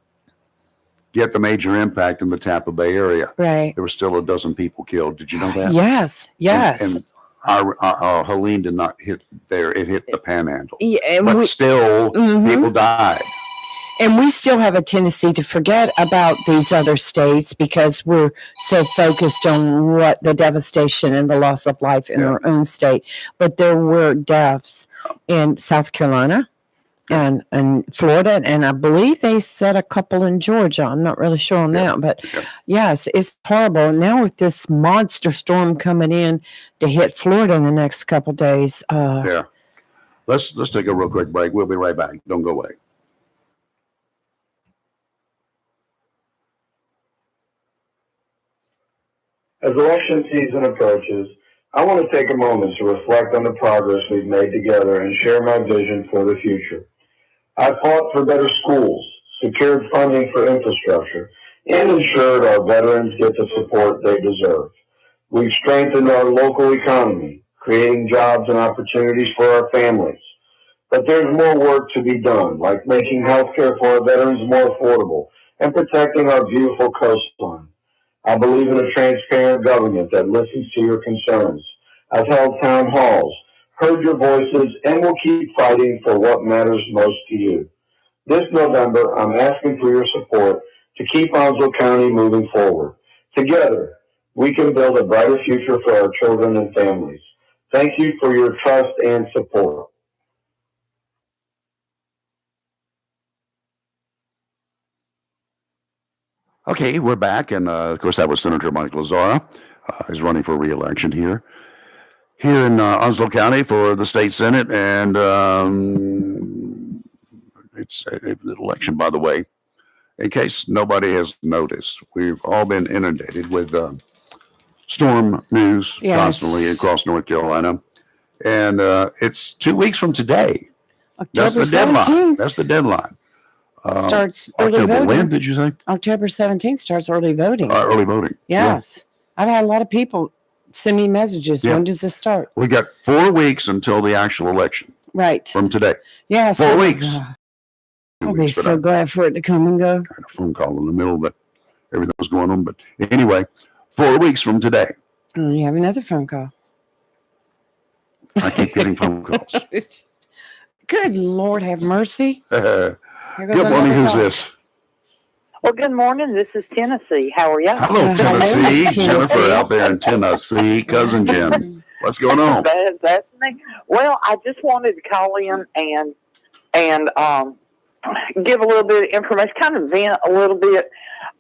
get the major impact in the Tampa Bay area, Right. there were still a dozen people killed. Did you know that? Yes. Yes. And our Helene did not hit there. It hit the Panhandle. Yeah, and But we, still, Mhm. people died. and we still have a tendency to forget about these other states because we're so focused on what the devastation and the loss of life in Yeah. our own state. But there were deaths in South Carolina and Florida, and I believe they said a couple in Georgia. I'm not really sure on Yeah. that, but Yeah. yes, it's horrible. Now with this monster storm coming in to hit Florida in the next couple days, Yeah. Let's take a real quick break. We'll be right back. Don't go away. As election season approaches, I want to take a moment to reflect on the progress we've made together and share my vision for the future. I fought for better schools, secured funding for infrastructure, and ensured our veterans get the support they deserve. We've strengthened our local economy, creating jobs and opportunities for our families. But there's more work to be done, like making healthcare for our veterans more affordable and protecting our beautiful coastline. I believe in a transparent government that listens to your concerns. I've held town halls, heard your voices, and will keep fighting for what matters most to you. This November, I'm asking for your support to keep Onslow County moving forward. Together, we can build a brighter future for our children and families. Thank you for your trust and support. Okay, we're back. And of course, that was Senator Mike Lazzara. He's running for re-election here in Onslow County for the state Senate. And it's an election, by the way. In case nobody has noticed, we've all been inundated with storm news Yes. constantly across North Carolina. And it's 2 weeks from today. That's October the deadline. 17th That's the deadline. starts early October voting. when did you say? October 17th starts early voting. Early voting. Yes. I've had a lot of people send me messages. Yeah. When does this start? We got 4 weeks until the actual election Right. from today. Yes. 4 weeks. 2 I'll be weeks, but so glad for it to come and go. I had a phone call in the middle that everything was going on. But anyway, 4 weeks from today. And you have another phone call. I keep getting phone calls. Good Lord, have mercy. Good Here goes morning. another Who's call. this? Well, good morning. This is Tennessee. How are you? Hello, Hello, Tennessee. Tennessee. Jennifer out there in Tennessee. Cousin Jen. What's going on? That's me. Well, I just wanted to call in and give a little bit of information, kind of vent a little bit.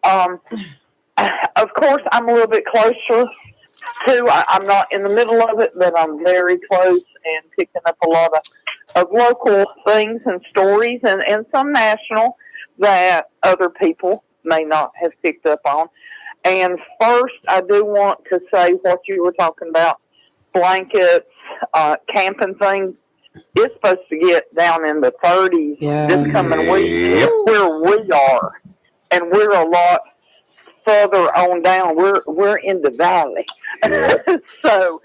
Of course, I'm a little bit closer to. I'm not in the middle of it, but I'm very close and picking up a lot of local things and stories, and some national that other people may not have picked up on. And first, I do want to say what you were talking about, blankets, camping things. It's supposed to get down in the 30s this coming week Yep. where we are. And we're a lot further on down. We're in the valley. So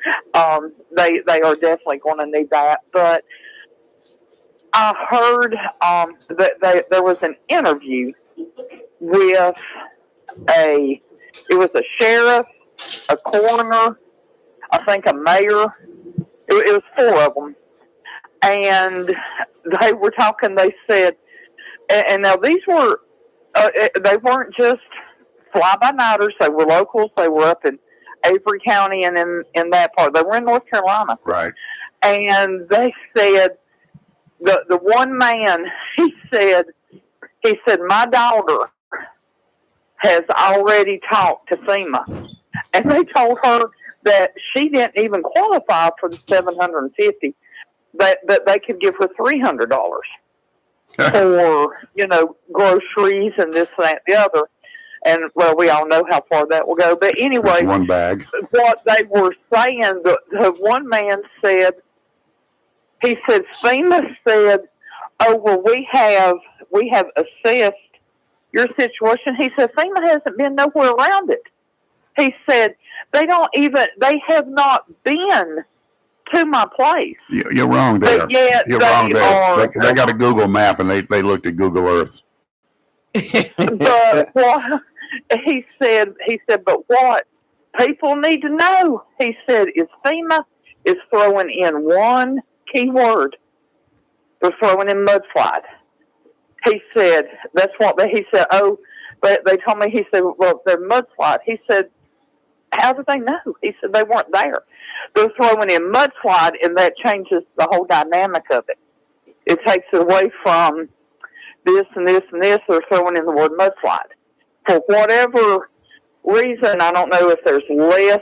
they are definitely going to need that. But I heard that there was an interview with it was a sheriff, a coroner, I think a mayor. It was 4 of them. And they were talking, they said, and now these were, they weren't just fly-by-nighters, they were locals, they were up in Avery County and in that part. They were in North Carolina. Right. And they said, the one man, he said, my daughter has already talked to FEMA. And they told her that she didn't even qualify for the $750, that they could give her $300 for, groceries and this, that, and the other. And, well, we all know how far that will go. But anyway, That's one bag. what they were saying, the one man said, he said, FEMA said, oh, well, we have assessed your situation. He said, FEMA hasn't been nowhere around it. He said, they have not been to my place. You're wrong there. But yet You're they wrong there. are- They got a Google map and they looked at Google Earth. But what he said, but what people need to know, he said, is FEMA is throwing in one key word. They're throwing in mudslide. He said, that's what he said, oh, but they told me, he said, well, they're mudslide. He said, how did they know? He said, they weren't there. They're throwing in mudslide, and that changes the whole dynamic of it. It takes it away from this and this and this. They're throwing in the word mudslide. For whatever reason, I don't know if there's less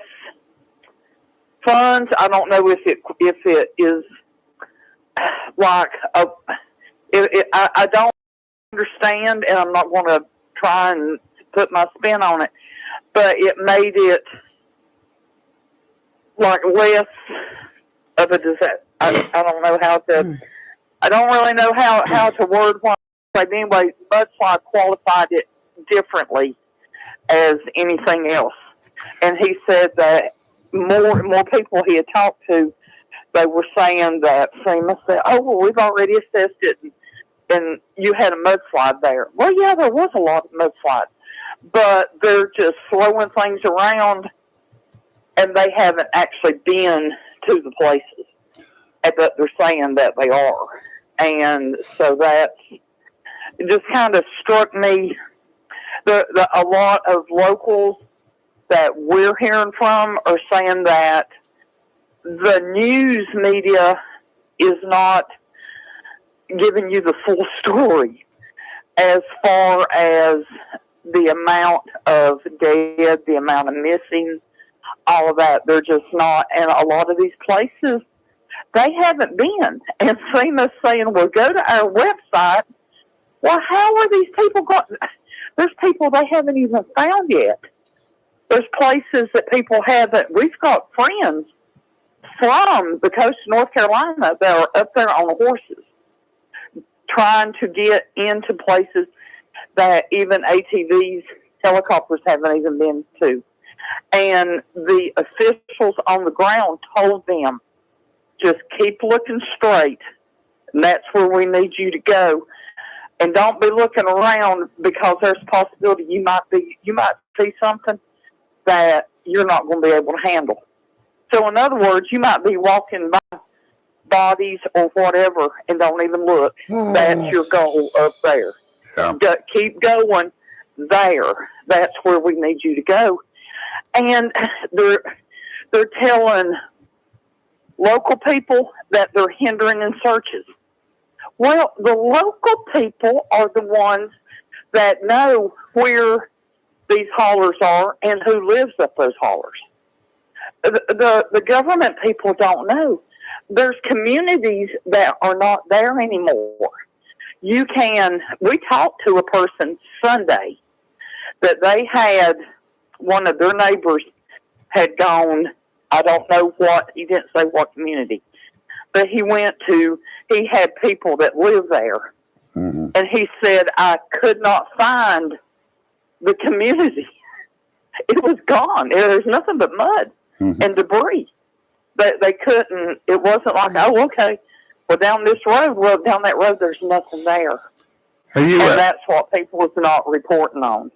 funds. I don't know if it is like I don't understand, and I'm not going to try and put my spin on it, but it made it like less of a disaster. I don't know how to. I don't really know how to word what. But anyway, mudslide qualified it differently as anything else, and he said that more people he had talked to, they were saying that FEMA said, oh, well, we've already assessed it, and you had a mudslide there. Well, yeah, there was a lot of mudslide, but they're just throwing things around, and they haven't actually been to the places, but they're saying that they are. And so that just kind of struck me. A lot of locals that we're hearing from are saying that the news media is not giving you the full story as far as the amount of dead, the amount of missing, all of that. They're just not. And a lot of these places, they haven't been. And FEMA's saying, well, go to our website. Well, how are these people going? There's people they haven't even found yet. There's places that people haven't. We've got friends from the coast of North Carolina that are up there on horses, trying to get into places that even ATVs, helicopters haven't even been to. And the officials on the ground told them, just keep looking straight, and that's where we need you to go. And don't be looking around, because there's a possibility you might see something that you're not going to be able to handle. So in other words, you might be walking by bodies or whatever and don't even look. That's your goal up there. Yeah. Keep going there. That's where we need you to go. And they're telling local people that they're hindering in searches. Well, the local people are the ones that know where these haulers are and who lives up those haulers. The government people don't know. There's communities that are not there anymore. We talked to a person Sunday that they had, one of their neighbors had gone, I don't know what, he didn't say what community, but he had people that live there. Mm-hmm. And he said, I could not find the community. It was gone. There's nothing but mud and debris. They couldn't, it wasn't like, oh, okay, well, down that road, there's nothing there. And that's what people is not reporting on.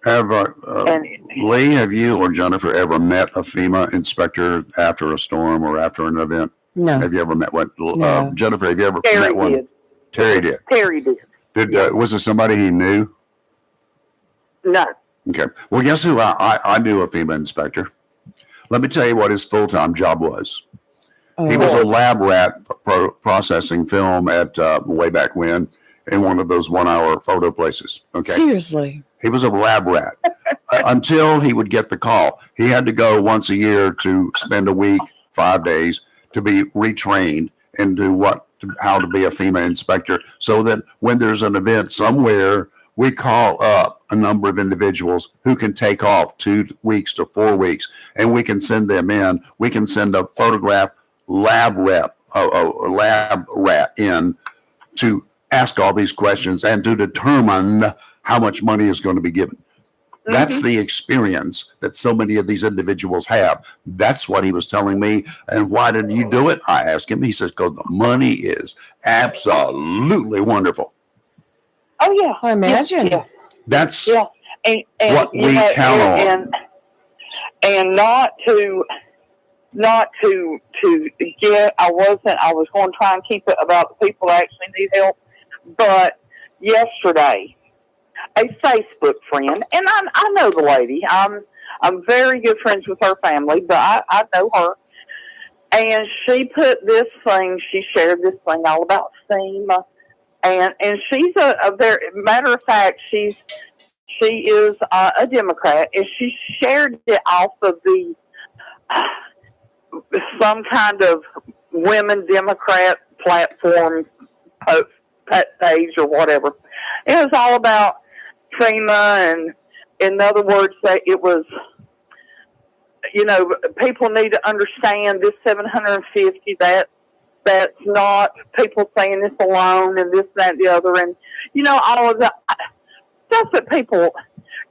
Lee, have you or Jennifer ever met a FEMA inspector after a storm or after an event? No. Have you ever met one? No. Jennifer, have you ever Terry met one? did. Terry did. Terry did. Was it somebody he knew? No. Okay. Well, guess who? I knew a FEMA inspector. Let me tell you what his full-time job was. He was a lab rat processing film at way back when in one of those 1 hour photo places. Okay. Seriously. He was a lab rat until he would get the call. He had to go once a year to spend a week, 5 days, to be retrained into how to be a FEMA inspector, so that when there's an event somewhere, we call up a number of individuals who can take off 2 weeks to 4 weeks, and we can send them in. We can send a photograph lab rat in to ask all these questions and to determine how much money is going to be given. Mm-hmm. That's the experience that so many of these individuals have. That's what he was telling me. And why did you do it? I asked him. He says, because the money is absolutely wonderful. Oh, yeah. I imagine. Yeah. That's and what we count on. And not to get, I was going to try and keep it about the people that actually need help. But yesterday, a Facebook friend, and I know the lady. I'm very good friends with her family, but I know her. And she put this thing, she shared this thing all about FEMA. And she's a very, matter of fact, she is a Democrat, and she shared it off of the some kind of women Democrat platform page or whatever. It was all about FEMA, and in other words, that it was, people need to understand this 750, that's not people saying this alone and this, that, and the other. And, all of that stuff that people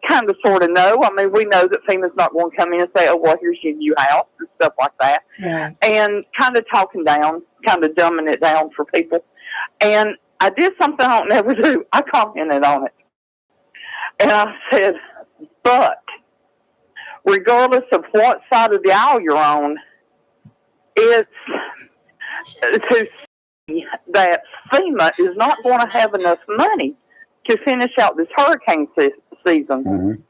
kind of sort of know. I mean, we know that FEMA's not going to come in and say, oh, well, here's your new house and stuff like that. Yeah. And kind of talking down, kind of dumbing it down for people. And I did something I don't never do. I commented on it. And I said, but regardless of what side of the aisle you're on, it's to see that FEMA is not going to have enough money to finish out this hurricane season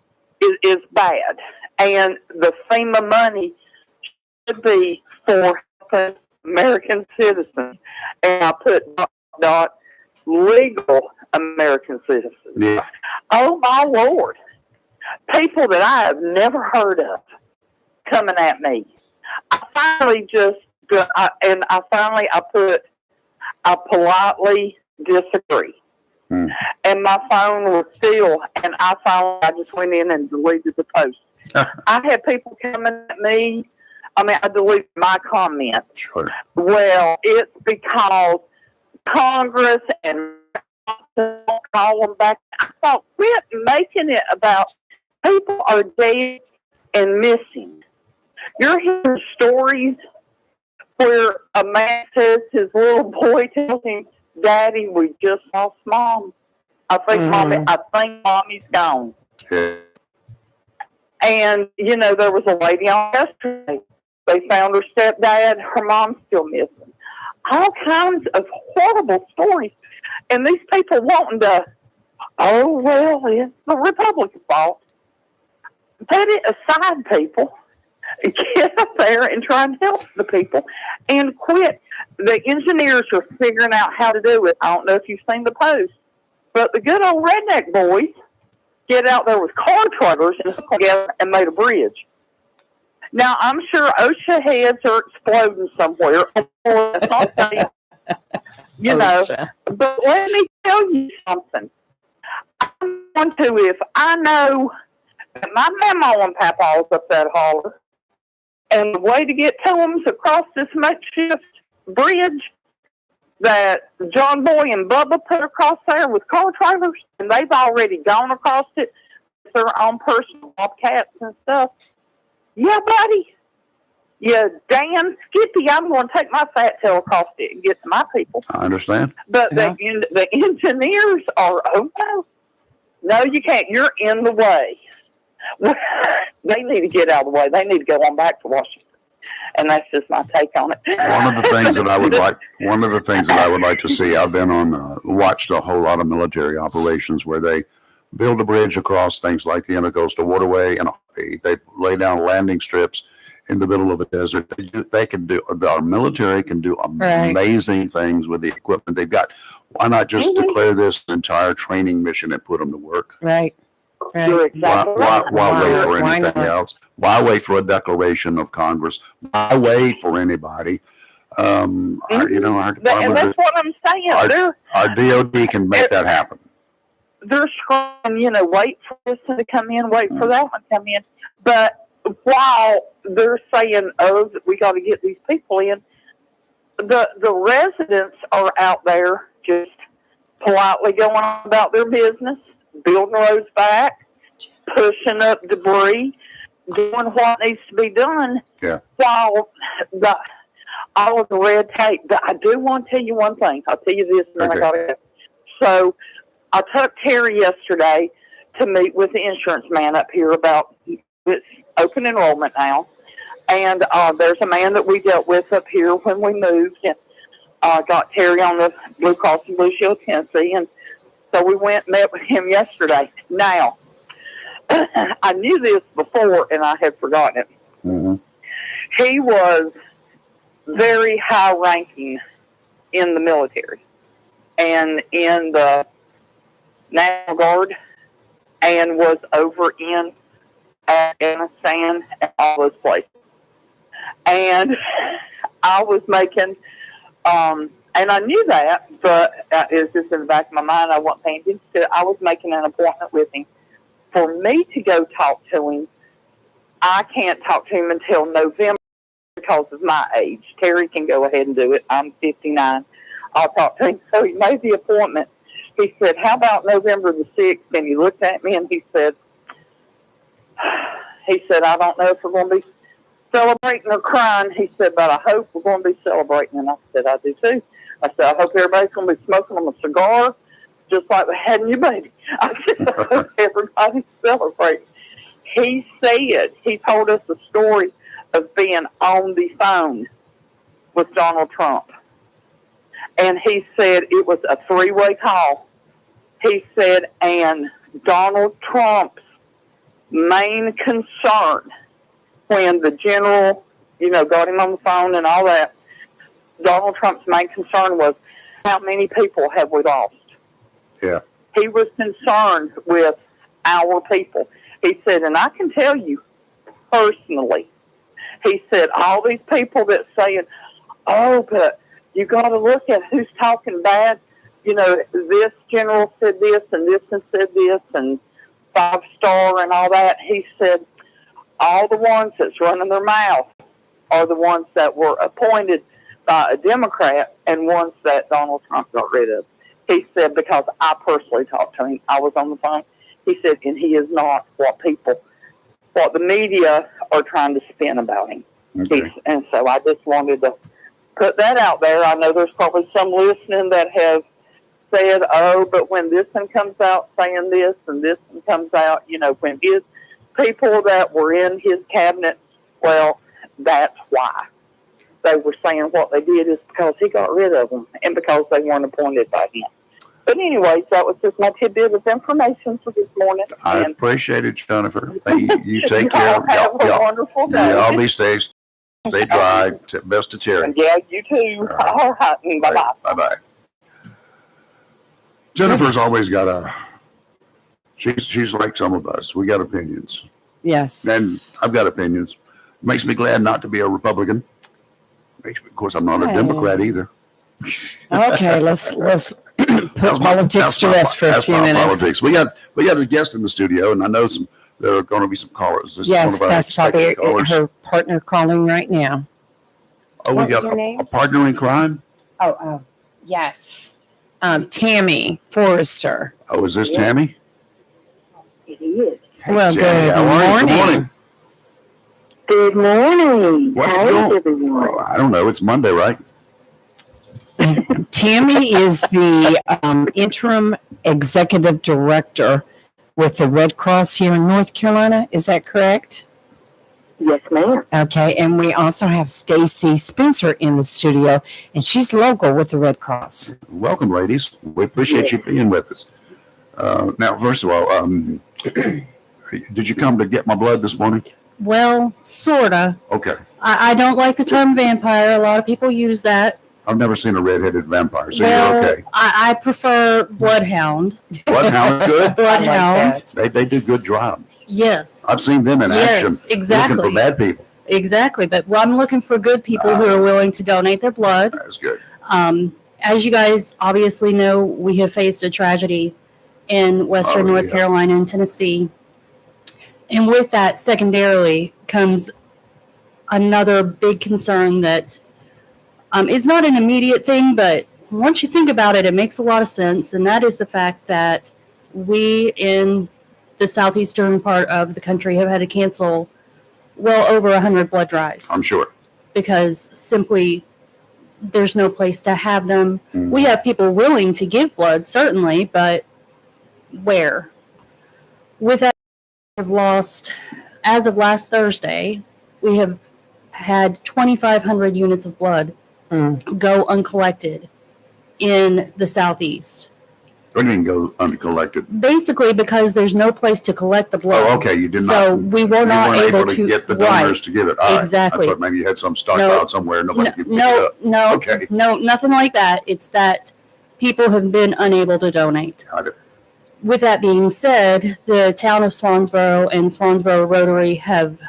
is bad. And the FEMA money should be for American citizens. And I put legal American citizens. Yeah. Oh, my Lord. People that I have never heard of coming at me. I politely disagree. And my phone was still, and I just went in and deleted the post. I had people coming at me I deleted my comment. Sure. Well, it's because Congress and call them back. I thought, quit making it about people are dead and missing. You're hearing stories where a man says his little boy tells him, "Daddy, we just lost Mom. I think Mommy's gone." Yeah. And there was a lady on yesterday. They found her stepdad. Her mom's still missing. All kinds of horrible stories. And these people wanting to, oh, well, it's the Republican fault. Put it aside, people. Get up there and try and help the people and quit. The engineers are figuring out how to do it. I don't know if you've seen the post, but the good old redneck boys get out there with car truckers and hook together and made a bridge. Now, I'm sure OSHA heads are exploding somewhere. But let me tell you something. I'm going to, if I know that my mama and papa's up that holler, and the way to get to them is across this makeshift bridge that John Boy and Bubba put across there with car trailers, and they've already gone across it with their own personal bobcats and stuff. Yeah, buddy. Yeah, Dan Skippy, I'm going to take my fat tail across it and get to my people. I understand. But the engineers are, oh, no, you can't. You're in the way. They need to get out of the way. They need to go on back to Washington. And that's just my take on it. One of the things that I would like to see, I've been watched a whole lot of military operations where they build a bridge across things like the Intercoastal Waterway, and they lay down landing strips in the middle of a desert. Our military can do amazing things with the equipment they've got. Why not just declare this an entire training mission and put them to work? Right. You're exactly right. Why wait for anything else? Why wait for a declaration of Congress? Why wait for anybody? Our and department, that's what I'm saying. our DOD can make that happen. They're screaming, wait for this one to come in, wait for that one to come in. But while they're saying, oh, we got to get these people in, the residents are out there just politely going on about their business, building roads back, pushing up debris, doing what needs to be done. Yeah. While all of the red tape. But I do want to tell you one thing. I'll tell you this, and then I got to go. So I took Terry yesterday to meet with the insurance man up here about it's open enrollment now. And there's a man that we dealt with up here when we moved, and got Terry on the Blue Cross and Blue Shield Tennessee, and so we went and met with him yesterday. Now, I knew this before, and I had forgotten it. Mm-hmm. He was very high-ranking in the military and in the National Guard, and was over in Afghanistan and all those places. And I was making, and I knew that, but it was just in the back of my mind. I wasn't paying attention to it. I was making an appointment with him. For me to go talk to him, I can't talk to him until November because of my age. Terry can go ahead and do it. I'm 59. I'll talk to him. So he made the appointment. He said, how about November the 6th? And he looked at me and he said, I don't know if we're going to be celebrating or crying. He said, but I hope we're going to be celebrating. And I said, I do too. I said, I hope everybody's going to be smoking on a cigar just like we had in your baby. I said, I hope everybody's celebrating. He said, he told us the story of being on the phone with Donald Trump. And he said it was a three-way call. He said, and Donald Trump's main concern when the general, got him on the phone and all that, Donald Trump's main concern was, how many people have we lost? Yeah. He was concerned with our people. He said, and I can tell you personally, he said, all these people that saying, oh, but you got to look at who's talking bad. This general said this and said this and 5-star and all that. He said, all the ones that's running their mouth are the ones that were appointed by a Democrat and ones that Donald Trump got rid of. He said, because I personally talked to him, I was on the phone. He said, and he is not what the media are trying to spin about him. Okay. And so I just wanted to put that out there. I know there's probably some listening that have said, oh, but when this one comes out saying this and this one comes out, when his people that were in his cabinet, well, that's why they were saying what they did is because he got rid of them and because they weren't appointed by him. But anyways, that was just my tidbit of information for this morning. I And appreciate it, Jennifer. Thank you. You take care. y'all have a wonderful day. Y'all be safe. Stay dry. Best to Terry. And yeah, you too. All right. Bye-bye. Bye-bye. Jennifer's always got she's like some of us. We got opinions. Yes. And I've got opinions. Makes me glad not to be a Republican. Of course, I'm not a Hey. Democrat either. Okay, let's put That's my- politics to that's my- rest for a that's few my minutes. Politics. We got a guest in the studio, and I know there are going to be some callers. This is Yes, one of our that's probably expected callers. her partner calling right now. Oh, we What was got her name? a partner in crime. Oh, yes. Tammy Forrester. Oh, is this Tammy? It is. Well, Tammy, good how are you? morning. Good morning. What's How is going- everyone? Oh, I don't know. It's Monday, right? Tammy is the interim executive director with the Red Cross here in North Carolina. Is that correct? Yes, ma'am. Okay, and we also have Stacy Spencer in the studio, and she's local with the Red Cross. Welcome, ladies. We appreciate you being with us. Now, first of all, did you come to get my blood this morning? Well, sorta. Okay. I don't like the term vampire. A lot of people use that. I've never seen a red-headed vampire, so well, you're okay. I prefer bloodhound. Bloodhound, good. Bloodhound. They do good jobs. Yes. I've seen them in Yes, action. exactly. Looking for bad people. Exactly. But I'm looking for good people who are willing to donate their blood. That's good. As you guys obviously know, we have faced a tragedy in Western Oh, North yeah. Carolina and Tennessee. And with that, secondarily, comes another big concern that it's not an immediate thing, but once you think about it, it makes a lot of sense. And that is the fact that we in the southeastern part of the country have had to cancel well over 100 blood drives I'm sure. because simply there's no place to have them. Mhm. We have people willing to give blood, certainly, but where? With that, we've lost, as of last Thursday, we have had 2,500 units of blood go uncollected in the southeast. What do you mean go uncollected? Basically, because there's no place to collect the blood. Oh, okay. You did So not. we were you not weren't able to get the right. donors to give it. All right. Exactly. I thought maybe you had some stockpiled No. somewhere. Nobody No, could pick it up. no, Okay. no, nothing like that. It's that people have been unable to donate. Got it. With that being said, the town of Swansboro and Swansboro Rotary have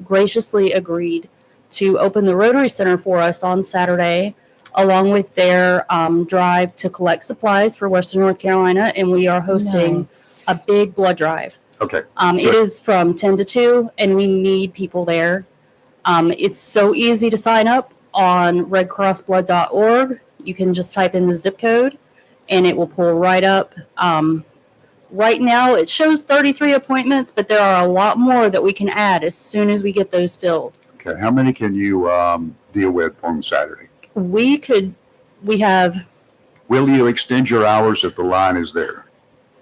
graciously agreed to open the Rotary Center for us on Saturday, along with their drive to collect supplies for Western North Carolina, and we are hosting a big blood drive. Okay. It Good. is from 10 to 2, and we need people there. It's so easy to sign up on redcrossblood.org. You can just type in the zip code, and it will pull right up. Right now, it shows 33 appointments, but there are a lot more that we can add as soon as we get those filled. Okay. How many can you deal with on Saturday? We have, Will you extend your hours if the line is there?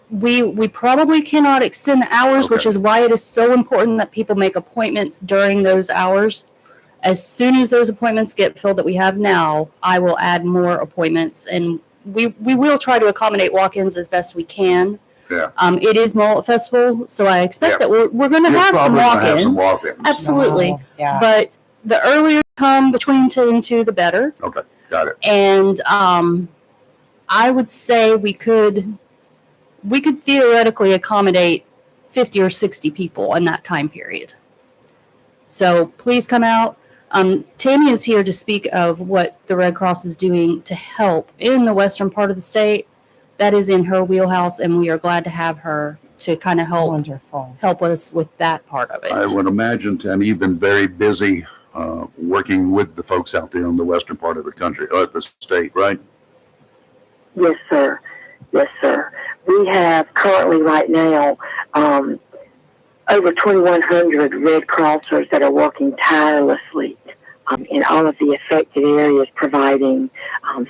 we probably cannot extend the hours, which Okay. is why it is so important that people make appointments during those hours. As soon as those appointments get filled that we have now, I will add more appointments, and we will try to accommodate walk-ins as best we can. Yeah. It is Mullet Festival, so I expect Yeah. that we're going to You're have some probably gonna have some walk-ins. walk-ins. Absolutely. Yeah. But the earlier you come between 10 and 2, the better. Okay. Got it. And I would say we could theoretically accommodate 50 or 60 people in that time period. So please come out. Tammy is here to speak of what the Red Cross is doing to help in the western part of the state. That is in her wheelhouse, and we are glad to have her to kind of Wonderful. help us with that part of it. I would imagine, Tammy, you've been very busy working with the folks out there in the western part of the country, the state, right? Yes, sir. Yes, sir. We have currently right now over 2,100 Red Crossers that are working tirelessly in all of the affected areas, providing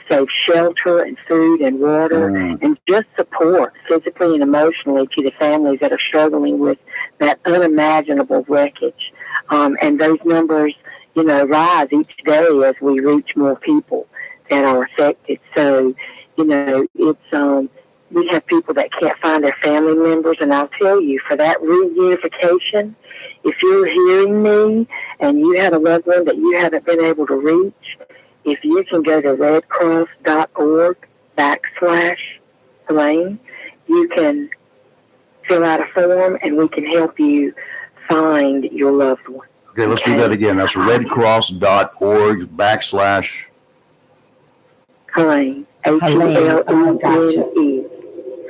safe shelter and food and water and just support physically and emotionally to the families that are struggling with that unimaginable wreckage. And those numbers, rise each day as we reach more people that are affected. So, it's we have people that can't find their family members, and I'll tell you, for that reunification, if you're hearing me and you have a loved one that you haven't been able to reach, if you can go to redcross.org/Elaine, you can fill out a form and we can help you find your loved one. Okay, let's do that again. That's redcross.org/ Helene. Helene. Oh, gotcha.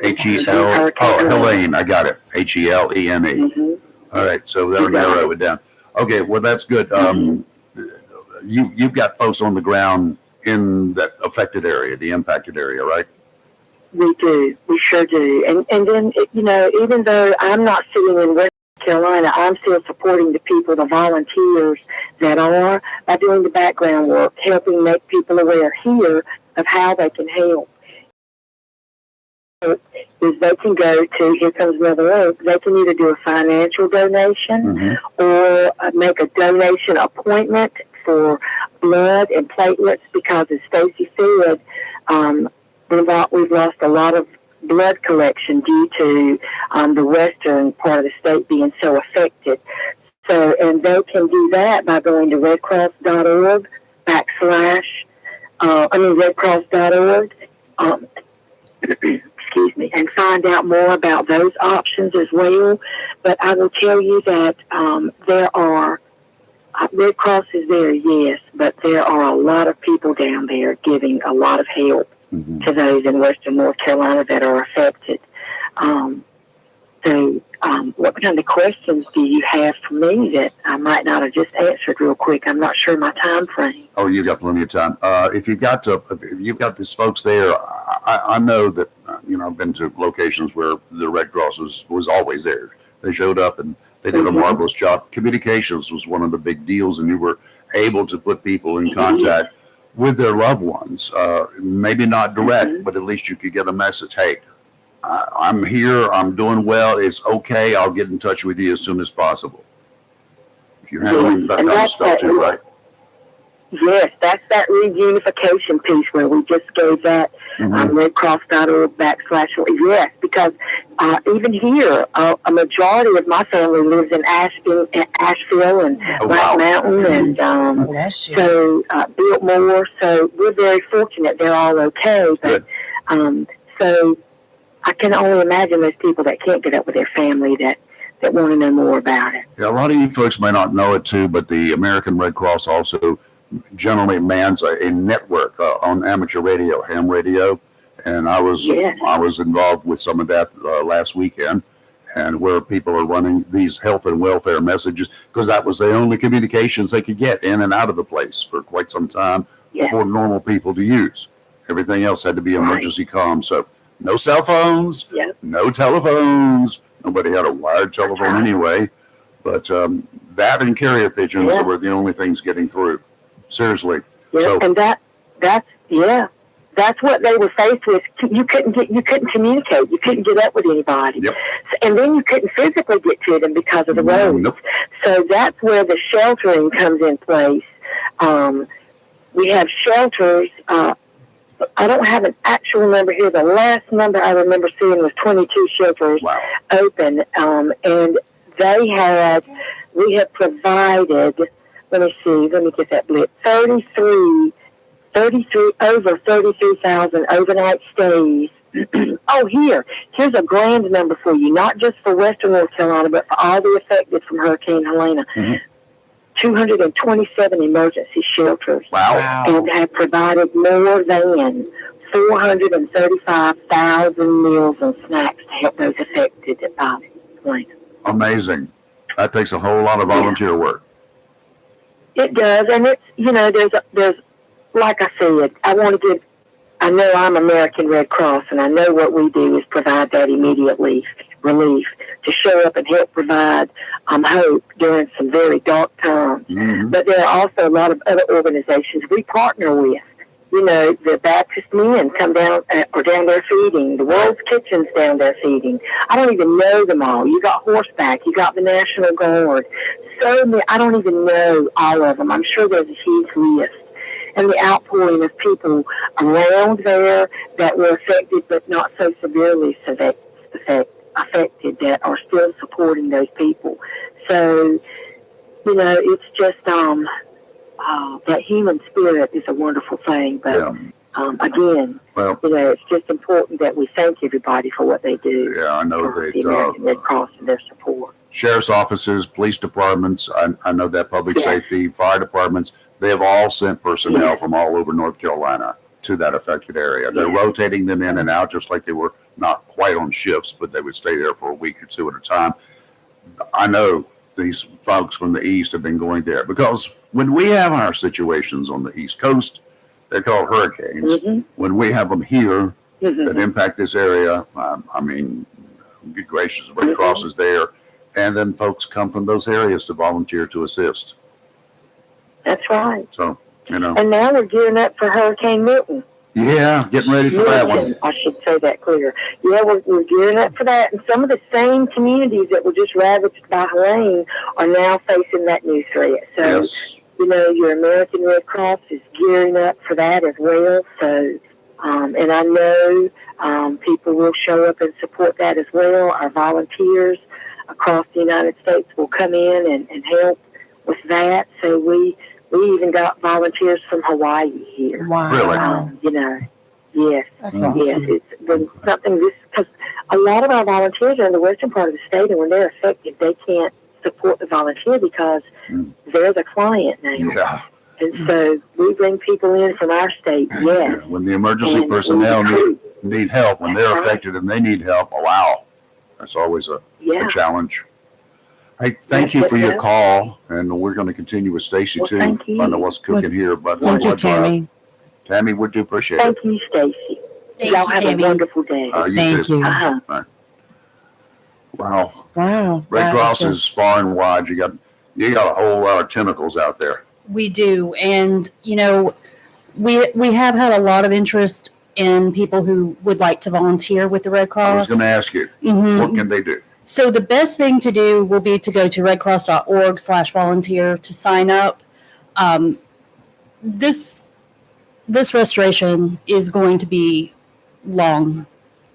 H-E-L-E-N-E. Helene. I got it. Helene. Mm-hmm. All right, so that'll narrow it down. Okay, well, that's good. You've got folks on the ground in that affected area, the impacted area, right? We do. We sure do. And then, even though I'm not sitting in West Carolina, I'm still supporting the people, the volunteers that are, by doing the background work, helping make people aware here of how they can help. Is they can go to, here comes another one, they can either do a financial donation or make a donation appointment for blood and platelets, because as Stacy said, we've lost a lot of blood collection due to the western part of the state being so affected. So, and they can do that by going to redcross.org redcross.org, excuse me, and find out more about those options as well. But I will tell you that there are, Red Cross is there, yes, but there are a lot of people down there giving a lot of help to those in western North Carolina that are affected. What kind of questions do you have for me that I might not have just answered real quick? I'm not sure my time frame. Oh, you've got plenty of time. If you've got these folks there, I know that, I've been to locations where the Red Cross was always there. They showed up and they did a marvelous job. Communications was one of the big deals, and you were able to put people in contact with their loved ones. Maybe not direct, but at least you could get a message. Hey, I'm here. I'm doing well. It's okay. I'll get in touch with you as soon as possible. If you're handling that kind of stuff too, right? Yes, that's that reunification piece where we just gave that redcross.org / yes, because even here, a majority of my family lives in Asheville and Black Mountain and so Biltmore. So we're very fortunate. They're all okay. But so I can only imagine those people that can't get up with their family that want to know more about it. Yeah, a lot of you folks may not know it too, but the American Red Cross also generally mans a network on amateur radio, ham radio, and I was involved with some of that last weekend, and where people are running these health and welfare messages, because that was the only communications they could get in and out of the place for quite some time for normal people to use. Everything else had to be emergency comms. So no cell phones, no telephones. Nobody had a wired telephone anyway. But that and carrier pigeons were the only things getting through. Seriously. Yeah, so, and that's what they were faced with. You couldn't communicate. You couldn't get up with anybody. Yep. And then you couldn't physically get to them because of the roads. Nope. So that's where the sheltering comes in place. We have shelters. I don't have an actual number here. The last number I remember seeing was 22 shelters open. And we have provided, let me get that blip, 33 over 33,000 overnight stays. Here's a grand number for you, not just for Western North Carolina, but for all the affected from Hurricane Helena. 227 emergency shelters. Wow. And have provided more than 435,000 meals and snacks to help those affected by Helena. Amazing. That takes a whole lot of volunteer work. It does, and it's, there's like I said, I know I'm American Red Cross, and I know what we do is provide that immediate relief to show up and help provide hope during some very dark times. Mhm. But there are also a lot of other organizations we partner with. The Baptist Men come down, are down there feeding. The World's Kitchen's down there feeding. I don't even know them all. You got Horseback. You got the National Guard. So many, I don't even know all of them. I'm sure there's a huge list. And the outpouring of people around there that were affected, but not so severely affected, that are still supporting those people. So, it's just, that human spirit is a wonderful thing. But, Yeah. Again, Well, it's just important that we thank everybody for what they do. yeah, I know For the American Red Cross and their support. sheriff's offices, police departments, I know that public Yeah. safety, fire departments, they have all sent personnel from all over North Carolina to that affected area. They're Yeah. rotating them in and out, just like they were not quite on shifts, but they would stay there for a week or two at a time. I know these folks from the East have been going there because when we have our situations on the East Coast, they're called hurricanes. Mm-hmm. When we have them here Mm-hmm. that impact this area, I mean, good gracious, Red Cross is there. And then folks come from those areas to volunteer to assist. That's right. So, And now we're gearing up for Hurricane Milton. yeah, getting ready for that one. Milton, I should say that clear. Yeah, we're gearing up for that. And some of the same communities that were just ravaged by Helene are now facing that new threat. So, Yes. your American Red Cross is gearing up for that as well. So, and I know people will show up and support that as well. Our volunteers across the United States will come in and help with that. So we even got volunteers from Hawaii here. Wow. Really? Yes. That's Mhm. Yes, awesome. it's been something because a lot of our volunteers are in the western part of the state, and when they're affected, they can't support the volunteer because they're the client now. Yeah. And so we bring people in from our state, yes. Yeah. When the emergency And personnel we need, recruit. need help, when they're That's right. affected and they need help, oh, wow. That's always a Yeah. challenge. Hey, thank Yes, you for it your is. call. And we're going to continue with Stacy Well, too. thank you. I know what's cooking here, but Thank you, Tammy. Tammy, we do appreciate it. Thank you, Stacy. Thank Y'all you, have Tammy. a wonderful day. You Thank too. you. Uh-huh. Wow. Wow. Red That Cross is is just- far and wide. You got a whole lot of tentacles out there. We do. And, we have had a lot of interest in people who would like to volunteer with the Red I was Cross. going to ask you, Mhm. what can they do? So the best thing to do will be to go to redcross.org/volunteer to sign up. This restoration is going to be long,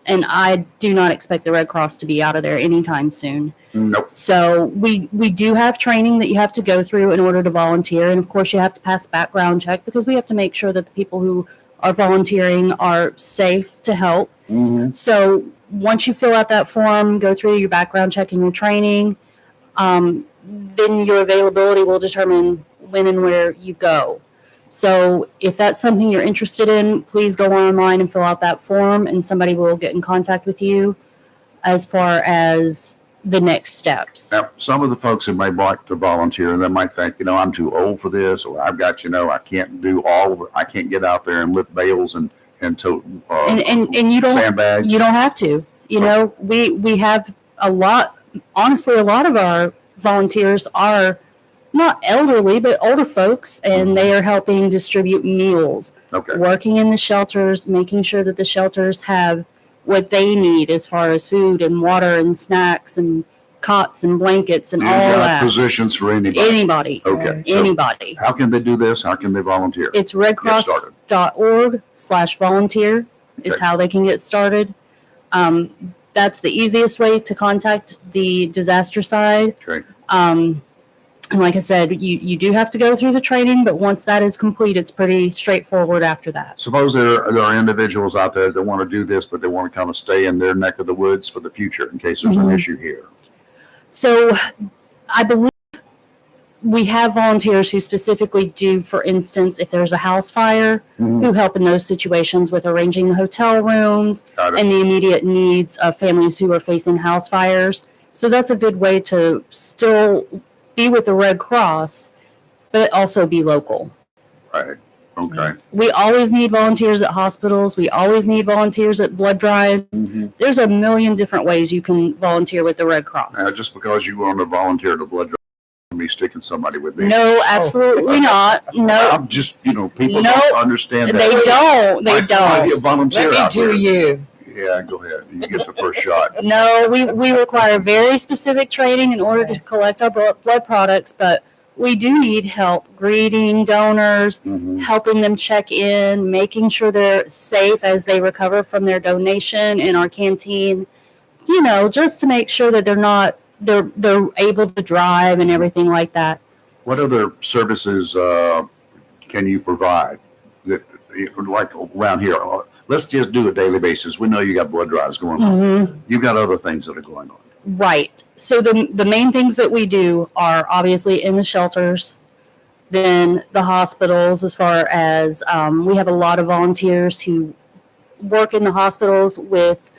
and I do not expect the Red Cross to be out of there anytime soon. Nope. So we do have training that you have to go through in order to volunteer, and of course you have to pass a background check because we have to make sure that the people who are volunteering are safe to help. Mm-hmm. So once you fill out that form, go through your background check and your training, then your availability will determine when and where you go. So if that's something you're interested in, please go online and fill out that form, and somebody will get in contact with you as far as the next steps. Now, some of the folks that may like to volunteer, they might think, I'm too old for this, or I've got, I can't do all of it. I can't get out there and lift bales and tote And you don't sandbags. You don't have to. We have a lot of our volunteers are not elderly, but older folks, and they are helping distribute meals, Okay. working in the shelters, making sure that the shelters have what they need as far as food and water and snacks and cots and blankets and You all got that. positions for anybody. Anybody. Okay. So Anybody. how can they do this? How can they volunteer? It's started. redcross.org/volunteer is Okay. how they can get started. That's the easiest way to contact the disaster side. Okay. And like I said, you do have to go through the training, but once that is complete, it's pretty straightforward after that. Suppose there are individuals out there that want to do this, but they want to kind of stay in their neck of the woods for the future in case there's an Mhm. issue here. So I believe we have volunteers who specifically do, for instance, if there's a house fire, who help in those situations with arranging the hotel rooms Got it. and the immediate needs of families who are facing house fires. So that's a good way to still be with the Red Cross but also be local. Right. Okay. We always need volunteers at hospitals. We always need volunteers at blood drives. There's a million different ways you can volunteer with the Red Cross. Just because you want to volunteer to blood drive, me sticking somebody with me. No, absolutely not. No, I'm just, people No, don't understand that. they don't. They Might be a don't. volunteer Let me out do there. you. Yeah, go ahead. You get the first shot. No, we require very specific training in order to collect our blood products, but we do need help greeting donors, helping them check in, making sure they're safe as they recover from their donation in our canteen, just to make sure that they're able to drive and everything like that. What other services can you provide that, like around here? Let's just do a daily basis. We know you got blood drives going on. You've got other things that are going on. Right. So the main things that we do are obviously in the shelters, then the hospitals, as far as we have a lot of volunteers who work in the hospitals with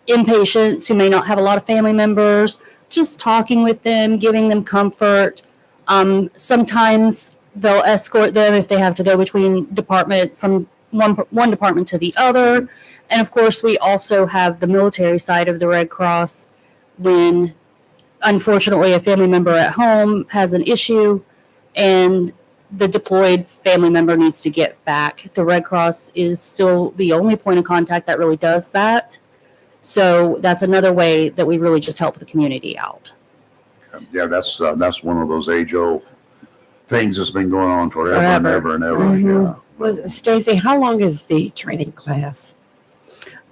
inpatients who may not have a lot of family members, just talking with them, giving them comfort. Sometimes they'll escort them if they have to go between from one department to the other. And of course, we also have the military side of the Red Cross when, unfortunately, a family member at home has an issue and the deployed family member needs to get back. The Red Cross is still the only point of contact that really does that. So that's another way that we really just help the community out. Yeah, that's one of those age-old things that's been going on forever and Forever. ever and ever. Yeah. Stacy, how long is the training class?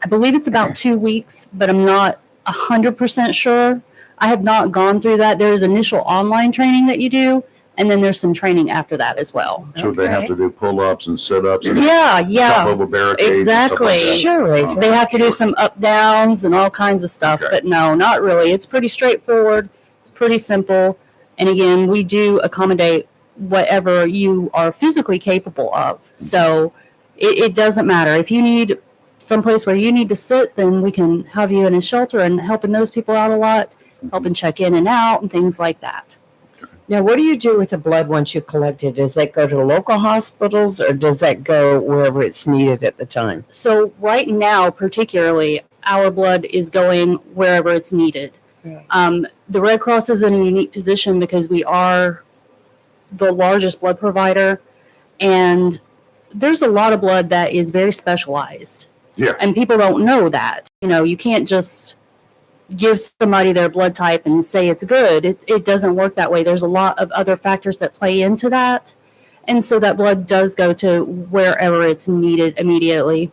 I believe it's about 2 weeks, but I'm not 100% sure. I have not gone through that. There is initial online training that you do, and then there's some training after that as well. So they have to do pull-ups and sit-ups and Yeah, jump over barricades. exactly. And stuff like that. Surely. Okay. They have to do some up downs and all kinds of stuff, Okay. but no, not really. It's pretty straightforward. It's pretty simple. And again, we do accommodate whatever you are physically capable of. So it doesn't matter. If you need someplace where you need to sit, then we can have you in a shelter and helping those people out a lot, helping check in and out and things like that. Now, what do you do with the blood once you collect it? Does that go to local hospitals or does that go wherever it's needed at the time? So right now, particularly, our blood is going wherever it's needed. Right. The Red Cross is in a unique position because we are the largest blood provider, and there's a lot of blood that is very specialized. Yeah. And people don't know that. You can't just give somebody their blood type and say it's good. It doesn't work that way. There's a lot of other factors that play into that. And so that blood does go to wherever it's needed immediately.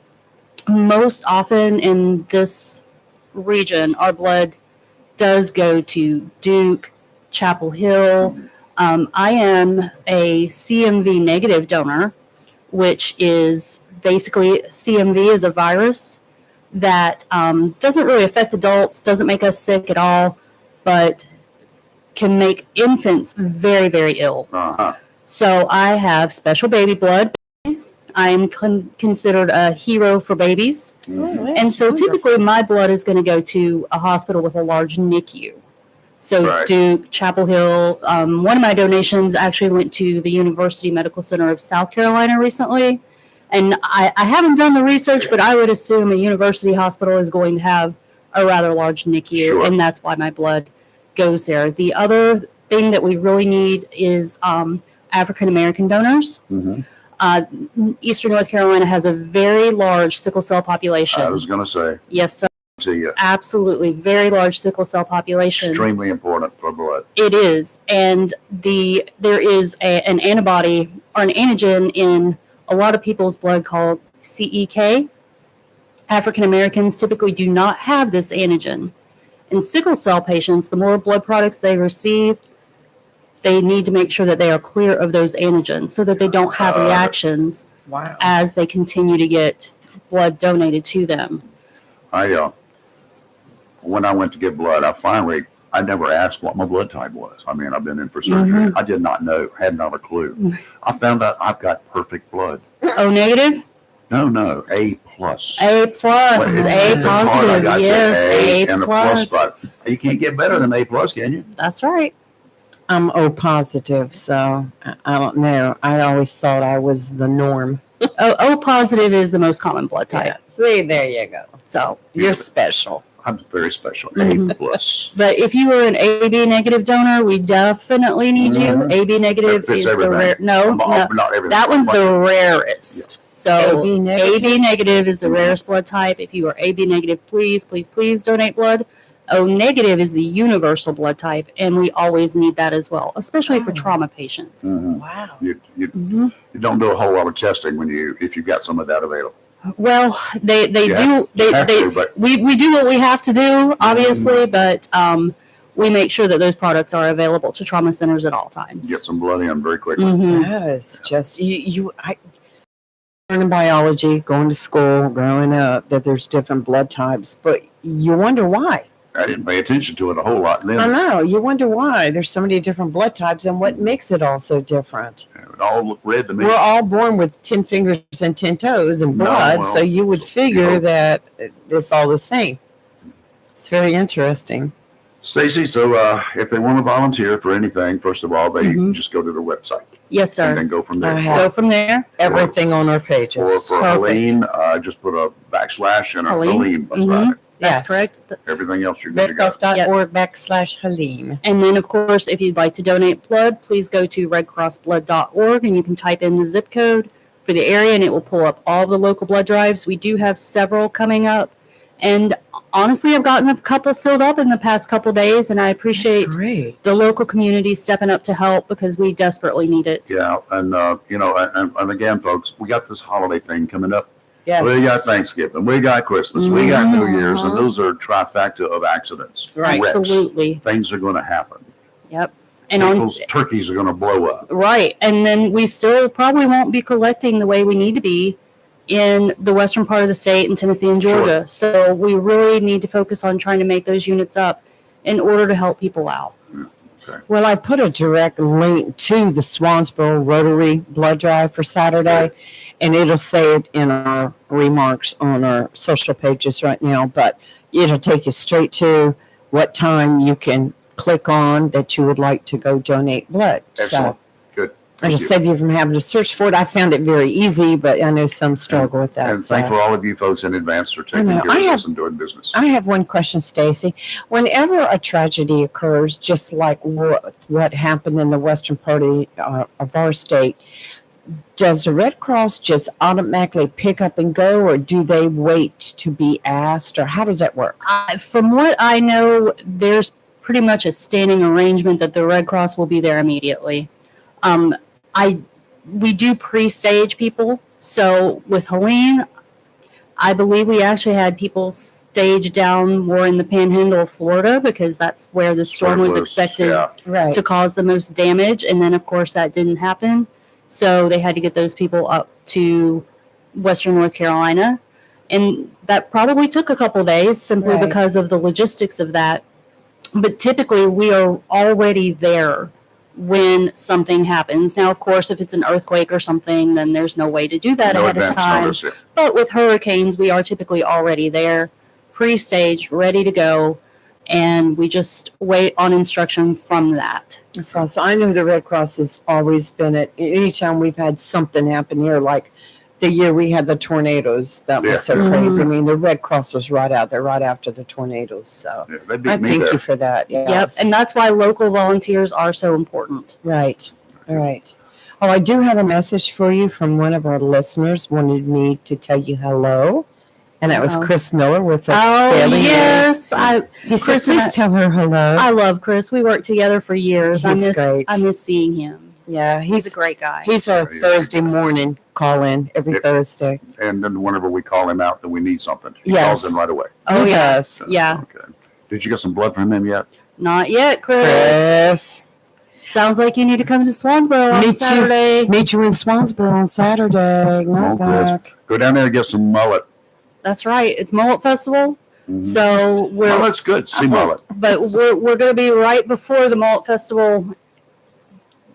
Most often in this region, our blood does go to Duke, Chapel Hill. I am a CMV negative donor, which is basically CMV is a virus that doesn't really affect adults, doesn't make us sick at all, but can make infants very, very ill. Uh-huh. So I have special baby blood. I'm considered a hero for babies. And so typically my blood is going to go to a hospital with a large NICU. So Right. Duke, Chapel Hill. One of my donations actually went to the University Medical Center of South Carolina recently. And I haven't done the research, but I would assume a university hospital is going to have a rather large NICU, Sure. and that's why my blood goes there. The other thing that we really need is African American donors. Mhm. Eastern North Carolina has a very large sickle cell population. I was going to say Yes, sir. to you, Absolutely. Very large sickle cell population. extremely important for blood. It is. And there is an antibody or an antigen in a lot of people's blood called CEK. African Americans typically do not have this antigen. In sickle cell patients, the more blood products they receive, they need to make sure that they are clear of those antigens so that they don't have reactions Wow. as they continue to get blood donated to them. When I went to get blood, I never asked what my blood type was. I mean, I've been in for surgery. I did not know, had not a clue. I found out I've got perfect blood. O negative? No, A plus. A plus, Well, it's A the part I positive, got, yes, said A and a plus. spot. You can't get better than A plus, can you? That's right. I'm O positive, so I don't know. I always thought I was the norm. O positive is the most common blood type. Yeah. See, there you go. So, You're special. I'm very special. Mhm. A plus. but if you are an AB negative donor, we definitely need you. Mhm. AB negative That fits is the everything. rare. No, no, Not everything. that one's Bunch the of- rarest. So AB negative? AB negative is the rarest blood type. If you are AB negative, please, please, please donate blood. O negative is the universal blood type, and we always need that as well, especially for Oh. trauma patients. Mhm. Wow. You Mhm. don't do a whole lot of testing if you've got some of that available. Well, they You do You have they to, but we do what we have to do, obviously, but we make sure that those products are available to trauma centers at all times. get some blood in very quickly. Mhm. That is just I learning biology, going to school, growing up, that there's different blood types, but you wonder why. I didn't pay attention to it a whole lot. Then I know. You wonder why there's so many different blood types and what makes it all so different. it all looked red to me. We're all born with 10 fingers and 10 toes and No, blood, well, so you would you figure hope. that it's all the same. It's very interesting. Stacy, so if they want to volunteer for anything, first of all, they Mhm. just go to their website Yes, and sir. then go from there. I have Go from there. everything on our pages. For Perfect. Helene, just put a backslash and a Helene? Helene beside Mhm. it. That's Yes. correct. Everything else you're good to go. Redcross.org/Helene. And then, of course, if you'd like to donate blood, please go to redcrossblood.org and you can type in the zip code for the area and it will pull up all the local blood drives. We do have several coming up. And honestly, I've gotten a couple filled up in the past couple days, and I appreciate Great. the local community stepping up to help because we desperately need it. Yeah, and and again, folks, we got this holiday thing coming up. Yes. We got Thanksgiving, we got Christmas, we got New Year's, and Mhm. those are trifecta of accidents. Right. Wrecks. Absolutely. Things are going to happen. Yep. And on People's turkeys are going to blow up. right, and then we still probably won't be collecting the way we need to be in the western part of the state in Tennessee and Georgia. So we really need to focus on trying to make those units up in order to help people out. Well, I put a direct link to the Swansboro Rotary blood drive for Saturday, and it'll say it in our remarks on our social pages right now, but it'll take you straight to what time you can click on that you would like to go donate blood. Excellent. So Good. I just save you from having to search for it. I found it very easy, but I know some struggle with that. And thank so. for all of you folks in advance for taking know. care I of have- this and doing business. I have one question, Stacy. Whenever a tragedy occurs, just like what happened in the western part of our state, does the Red Cross just automatically pick up and go, or do they wait to be asked, or how does that work? From what I know, there's pretty much a standing arrangement that the Red Cross will be there immediately. We do pre-stage people. So with Helene, I believe we actually had people stage down more in the panhandle of Florida because that's where the storm was expected Yeah. Right. to cause the most damage. And then, of course, that didn't happen. So they had to get those people up to Western North Carolina. And that probably took a couple days simply Right. because of the logistics of that. But typically, we are already there when something happens. Now, of course, if it's an earthquake or something, then there's no way to do that No ahead of advance time. notice, yeah. But with hurricanes, we are typically already there, pre-staged, ready to go, and we just wait on instruction from that. So I know the Red Cross has always been at anytime we've had something happen here, like the year we had the tornadoes. That Yeah. was so Mhm. crazy. I mean, the Red Cross was right out there, right after the tornadoes. So Yeah, they I beat me thank there. you for that. Yes. Yep, and that's why local volunteers are so important. Right, right. Oh, I do have a message for you from one of our listeners. Wanted me to tell you hello, and that was Uh-oh. Chris Miller with the Oh Daily yes, News. He said, Chris and please tell her hello. I love Chris. We worked together for years. He's great. I miss seeing him. Yeah, He's a he's great guy. our Yeah. Thursday morning call in every Yep. Thursday. And then whenever we call him out that we need something, he Yes. calls in right away. Oh He yeah, does. yeah. Okay. Did you get some blood from him yet? Not yet, Chris. Chris. Sounds like you need to come to Swansboro Me too. on Saturday. Meet you in Swansboro on Saturday. Not Oh, Chris. back. Go down there and get some mullet. That's right. It's Mullet Festival, Mhm. so we're Mullet's good. See mullet. but we're going to be right before the Mullet Festival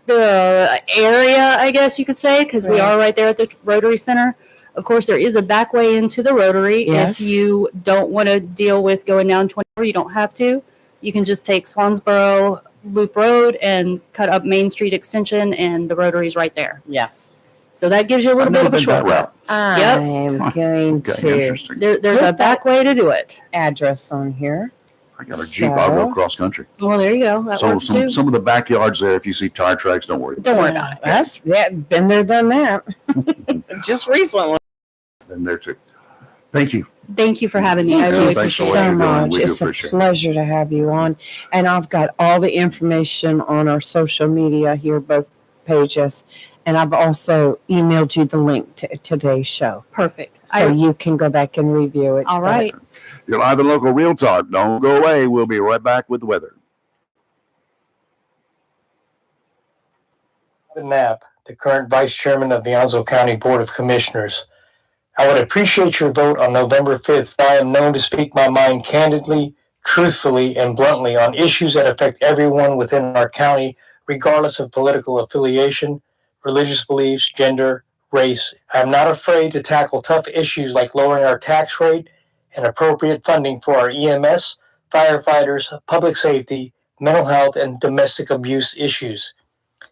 area, I guess you could say, because we Right. are right there at the Rotary Center. Of course, there is a back way into the Rotary. Yes. If you don't want to deal with going down 24, you don't have to. You can just take Swansboro Loop Road and cut up Main Street Extension, and the Rotary's right there. Yes. So that gives you a little I've bit never of a been that shortcut. I'm going Okay, to interesting. There's a Put back that- way to do it. address on here. I got a Jeep. I'll go So- cross country. Well, there you go. That So works too. some of the backyards there, if you see tire tracks, don't worry. Don't worry about it. That's been there, done that. Just recently. Been there too. Thank you. Thank you for having me. I Thank really you Thanks for appreciate what it. so you're doing. much. We do It's a appreciate it. pleasure to have you on. And I've got all the information on our social media here, both pages. And I've also emailed you the link to today's show. Perfect. So you can go back and review it. All right. You're live and local Real Talk. Don't go away. We'll be right back with the weather. Knapp, the current Vice Chairman of the Onslow County Board of Commissioners. I would appreciate your vote on November 5th. I am known to speak my mind candidly, truthfully, and bluntly on issues that affect everyone within our county, regardless of political affiliation, religious beliefs, gender, race. I am not afraid to tackle tough issues like lowering our tax rate and appropriate funding for our EMS, firefighters, public safety, mental health, and domestic abuse issues.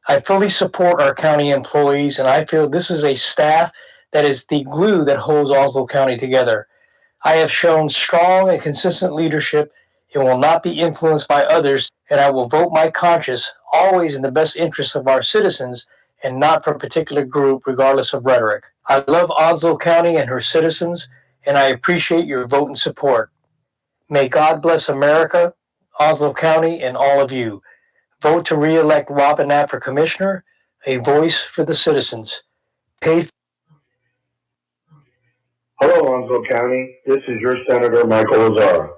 I fully support our county employees, and I feel this is a staff that is the glue that holds Onslow County together. I have shown strong and consistent leadership and will not be influenced by others, and I will vote my conscience always in the best interest of our citizens and not for a particular group, regardless of rhetoric. I love Onslow County and her citizens, and I appreciate your vote and support. May God bless America, Onslow County, and all of you. Vote to re-elect Robin Knapp for commissioner, a voice for the citizens. Paid. Hello, Onslow County. This is your Senator Michael Lazara.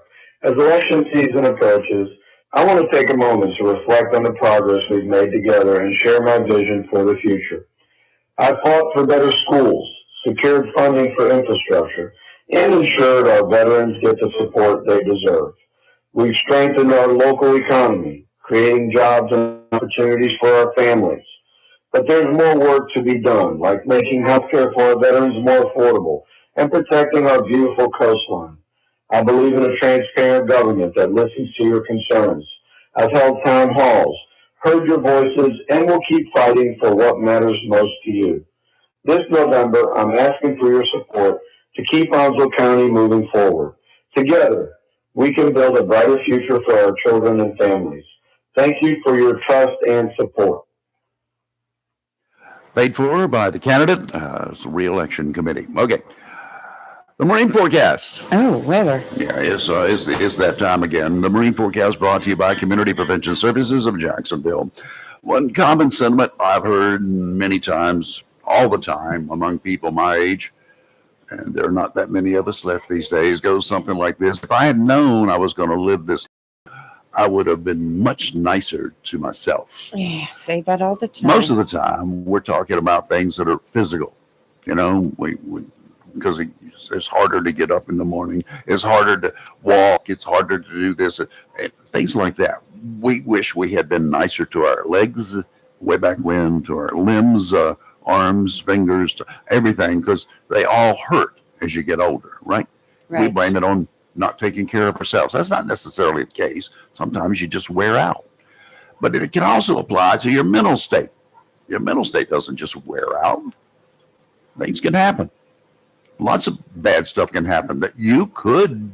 As election season approaches, I want to take a moment to reflect on the progress we've made together and share my vision for the future. I fought for better schools, secured funding for infrastructure, and ensured our veterans get the support they deserve. We've strengthened our local economy, creating jobs and opportunities for our families. But there's more work to be done, like making healthcare for our veterans more affordable and protecting our beautiful coastline. I believe in a transparent government that listens to your concerns. I've held town halls, heard your voices, and will keep fighting for what matters most to you. This November, I'm asking for your support to keep Onslow County moving forward. Together, we can build a brighter future for our children and families. Thank you for your trust and support. Paid for by the candidate, re-election committee. Okay. The marine forecast. Oh, weather. Yeah, it's that time again. The marine forecast brought to you by Community Prevention Services of Jacksonville. One common sentiment I've heard many times, all the time, among people my age, and there are not that many of us left these days, goes something like this. If I had known I was going to live this, I would have been much nicer to myself. Yeah, say that all the time. Most of the time, we're talking about things that are physical. You know, because it's harder to get up in the morning. It's harder to walk. It's harder to do this. Things like that. We wish we had been nicer to our legs way back when, to our limbs, arms, fingers, to everything, because they all hurt as you get older, right? We blame it on not taking care of ourselves. That's not necessarily the case. Sometimes you just wear out. But it can also apply to your mental state. Your mental state doesn't just wear out. Things can happen. Lots of bad stuff can happen that you could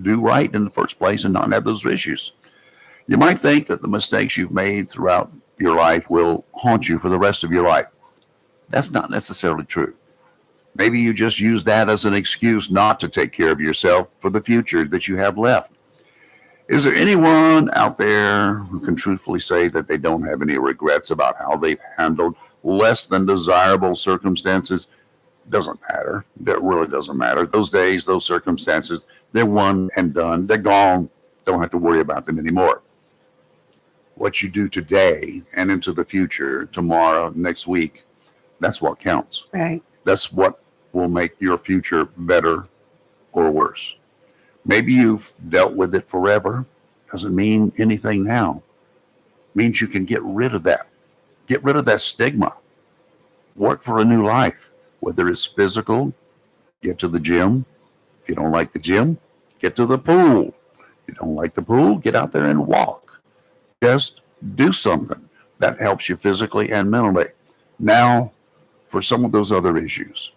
do right in the first place and not have those issues. You might think that the mistakes you've made throughout your life will haunt you for the rest of your life. That's not necessarily true. Maybe you just use that as an excuse not to take care of yourself for the future that you have left. Is there anyone out there who can truthfully say that they don't have any regrets about how they've handled less than desirable circumstances? Doesn't matter. It really doesn't matter. Those days, those circumstances, they're one and done. They're gone. Don't have to worry about them anymore. What you do today and into the future, tomorrow, next week, that's what counts. Right. That's what will make your future better or worse. Maybe you've dealt with it forever. Doesn't mean anything now. Means you can get rid of that. Get rid of that stigma. Work for a new life. Whether it's physical, get to the gym. If you don't like the gym, get to the pool. If you don't like the pool, get out there and walk. Just do something that helps you physically and mentally. Now, for some of those other issues,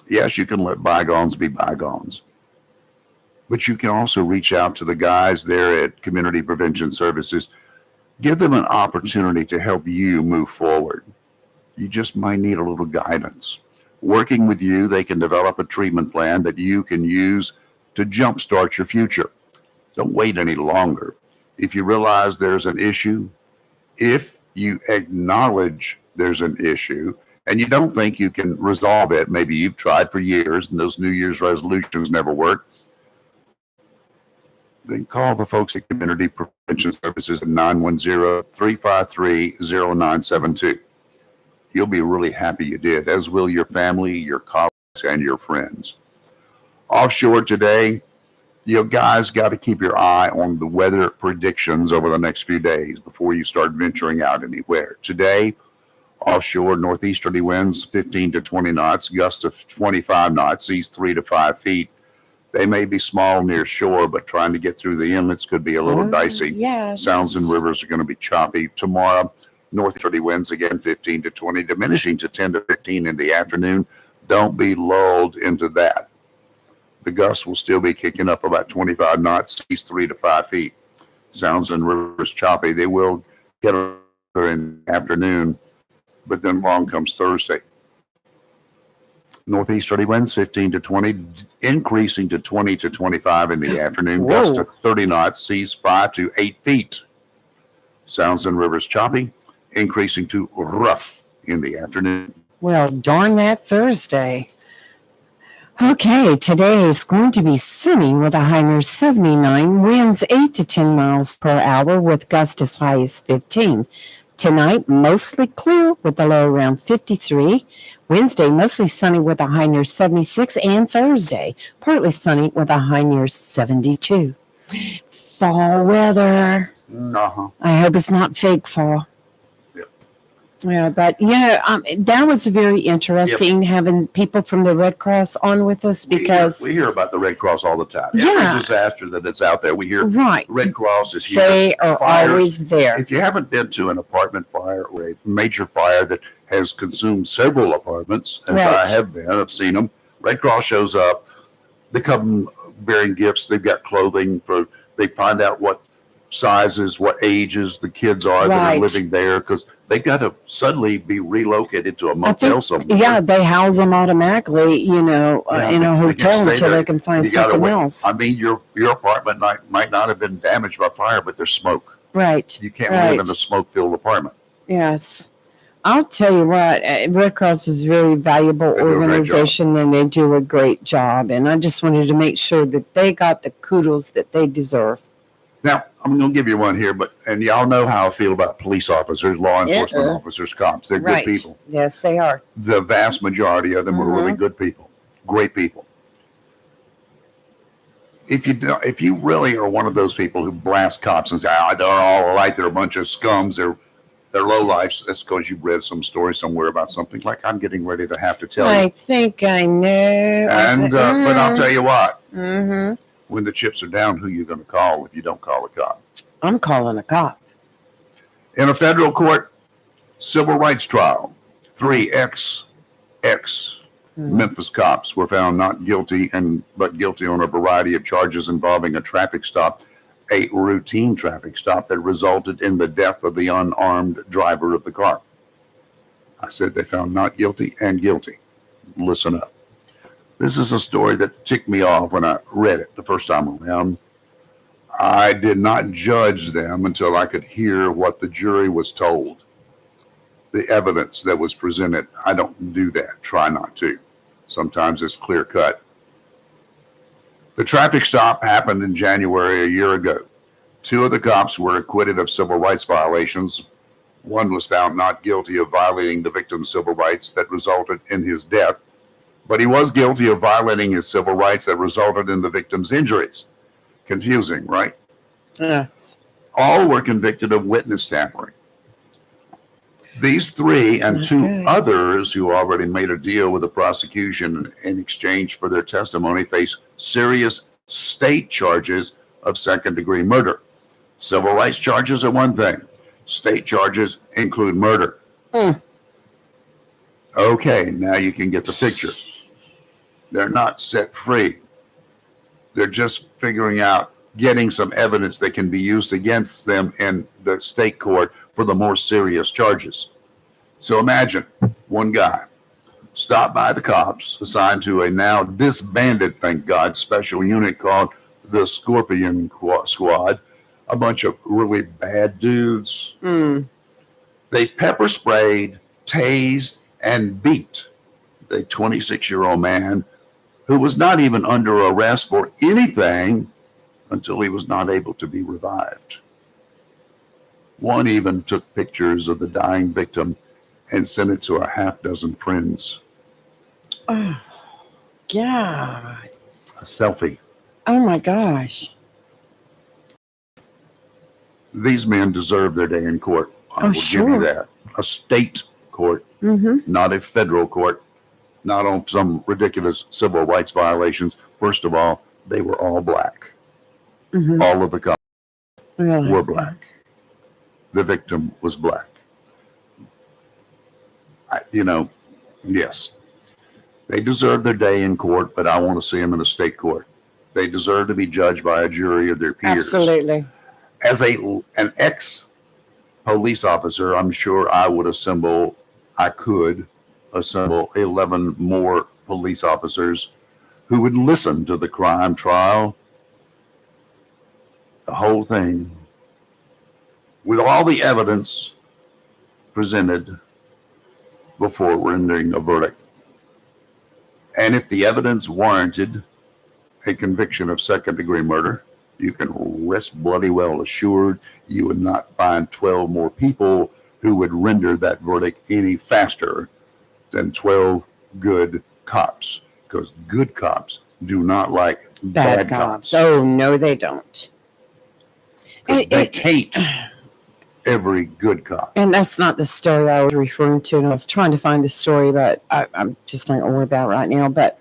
yes, you can let bygones be bygones, but you can also reach out to the guys there at Community Prevention Services. Give them an opportunity to help you move forward. You just might need a little guidance. Working with you, they can develop a treatment plan that you can use to jumpstart your future. Don't wait any longer. If you realize there's an issue, if you acknowledge there's an issue and you don't think you can resolve it, maybe you've tried for years and those New Year's resolutions never work, then call the folks at Community Prevention Services at 910-353-0972. You'll be really happy you did, as will your family, your colleagues, and your friends. Offshore today, you guys got to keep your eye on the weather predictions over the next few days before you start venturing out anywhere. Today, offshore northeasterly winds 15 to 20 knots, gusts of 25 knots, seas 3 to 5 feet. They may be small near shore, but trying to get through the inlets could be a little dicey. Yes. Sounds and rivers are going to be choppy. Tomorrow, northeasterly winds again 15 to 20, diminishing to 10 to 15 in the afternoon. Don't be lulled into that. The gusts will still be kicking up about 25 knots, seas 3 to 5 feet. Sounds and rivers choppy. They will get there in the afternoon, but then along comes Thursday. Northeasterly winds 15 to 20, increasing to 20 to 25 in the afternoon. Whoa. Gusts to 30 knots, seas 5 to 8 feet. Sounds and rivers choppy, increasing to rough in the afternoon. Well, darn that Thursday. Okay, today is going to be sunny with a high near 79, winds 8 to 10 miles per hour with gusts as high as 15. Tonight, mostly clear with a low around 53. Wednesday, mostly sunny with a high near 76. And Thursday, partly sunny with a high near 72. Fall weather. Uh-huh. I hope it's not fake fall. Yep. Yeah, but that was very interesting having people from the Red Cross on with us because we hear about the Red Cross all the time. Yeah. Every disaster that it's out there, we hear right, Red Cross is here. they are Fires. always there. If you haven't been to an apartment fire or a major fire that has consumed several apartments, as Right. I have been, I've seen them. Red Cross shows up. They come bearing gifts. They've got clothing they find out what sizes, what ages the kids are that Right. are living there because they got to suddenly be relocated to a I motel think, somewhere. yeah, they house them automatically, Yeah, in a they can hotel stay until there. they can find You gotta something wait. else. I mean, your apartment might not have been damaged by fire, but there's smoke. Right. You can't live Right. in a smoke-filled apartment. Yes. I'll tell you what, Red Cross is a very valuable They do a great organization and they do a great job. And I just wanted to make sure that they got the kudos that they deserve. Now, I'm going to give you one here, and y'all know how I feel about police officers, law enforcement Uh-uh. officers, cops. They're Right. good people. Yes, they are. The vast majority of them are really Mhm. good people, great people. If you really are one of those people who blast cops and say, they're all right, they're a bunch of scums, they're low lives, that's because you've read some story somewhere about something like I'm getting ready to have to tell I you. think I know. And but I'll tell you what, Mm-hmm. when the chips are down, who you going to call if you don't call a cop? I'm calling a cop. In a federal court civil rights trial, 3 Memphis cops were found not guilty but guilty on a variety of charges involving a traffic stop, a routine traffic stop that resulted in the death of the unarmed driver of the car. I said they found not guilty and guilty. Listen up. This is a story that ticked me off when I read it the first time around. I did not judge them until I could hear what the jury was told. The evidence that was presented, I don't do that. Try not to. Sometimes it's clear cut. The traffic stop happened in January a year ago. 2 of the cops were acquitted of civil rights violations. One was found not guilty of violating the victim's civil rights that resulted in his death, but he was guilty of violating his civil rights that resulted in the victim's injuries. Confusing, right? Yes. All were convicted of witness tampering. These 3 and 2 Okay. others who already made a deal with the prosecution in exchange for their testimony face serious state charges of second-degree murder. Civil rights charges are one thing. State charges include murder. Okay, now you can get the picture. They're not set free. They're just figuring out, getting some evidence that can be used against them in the state court for the more serious charges. So imagine one guy stopped by the cops assigned to a now disbanded, thank God, special unit called the Scorpion Squad, a bunch of really bad dudes. They pepper sprayed, tased, and beat the 26-year-old man who was not even under arrest for anything until he was not able to be revived. One even took pictures of the dying victim and sent it to a half dozen friends. Oh, God. A selfie. Oh, my gosh. These men deserve their day in court. I will give sure. you that. A state court, not a federal court, not on some ridiculous civil rights violations. First of all, they were all black. All of the cops Really? were black. The victim was black. Yes, they deserve their day in court, but I want to see them in a state court. They deserve to be judged by a jury of their peers. Absolutely. As an ex-police officer, I'm sure I could assemble 11 more police officers who would listen to the crime trial, the whole thing, with all the evidence presented before rendering a verdict. And if the evidence warranted a conviction of second-degree murder, you can rest bloody well assured you would not find 12 more people who would render that verdict any faster than 12 good cops, because good cops do not like bad cops. Oh, no, they don't. 'Cause they hate every good cop. And that's not the story I was referring to. And I was trying to find the story, but I'm just not going to worry about it right now. But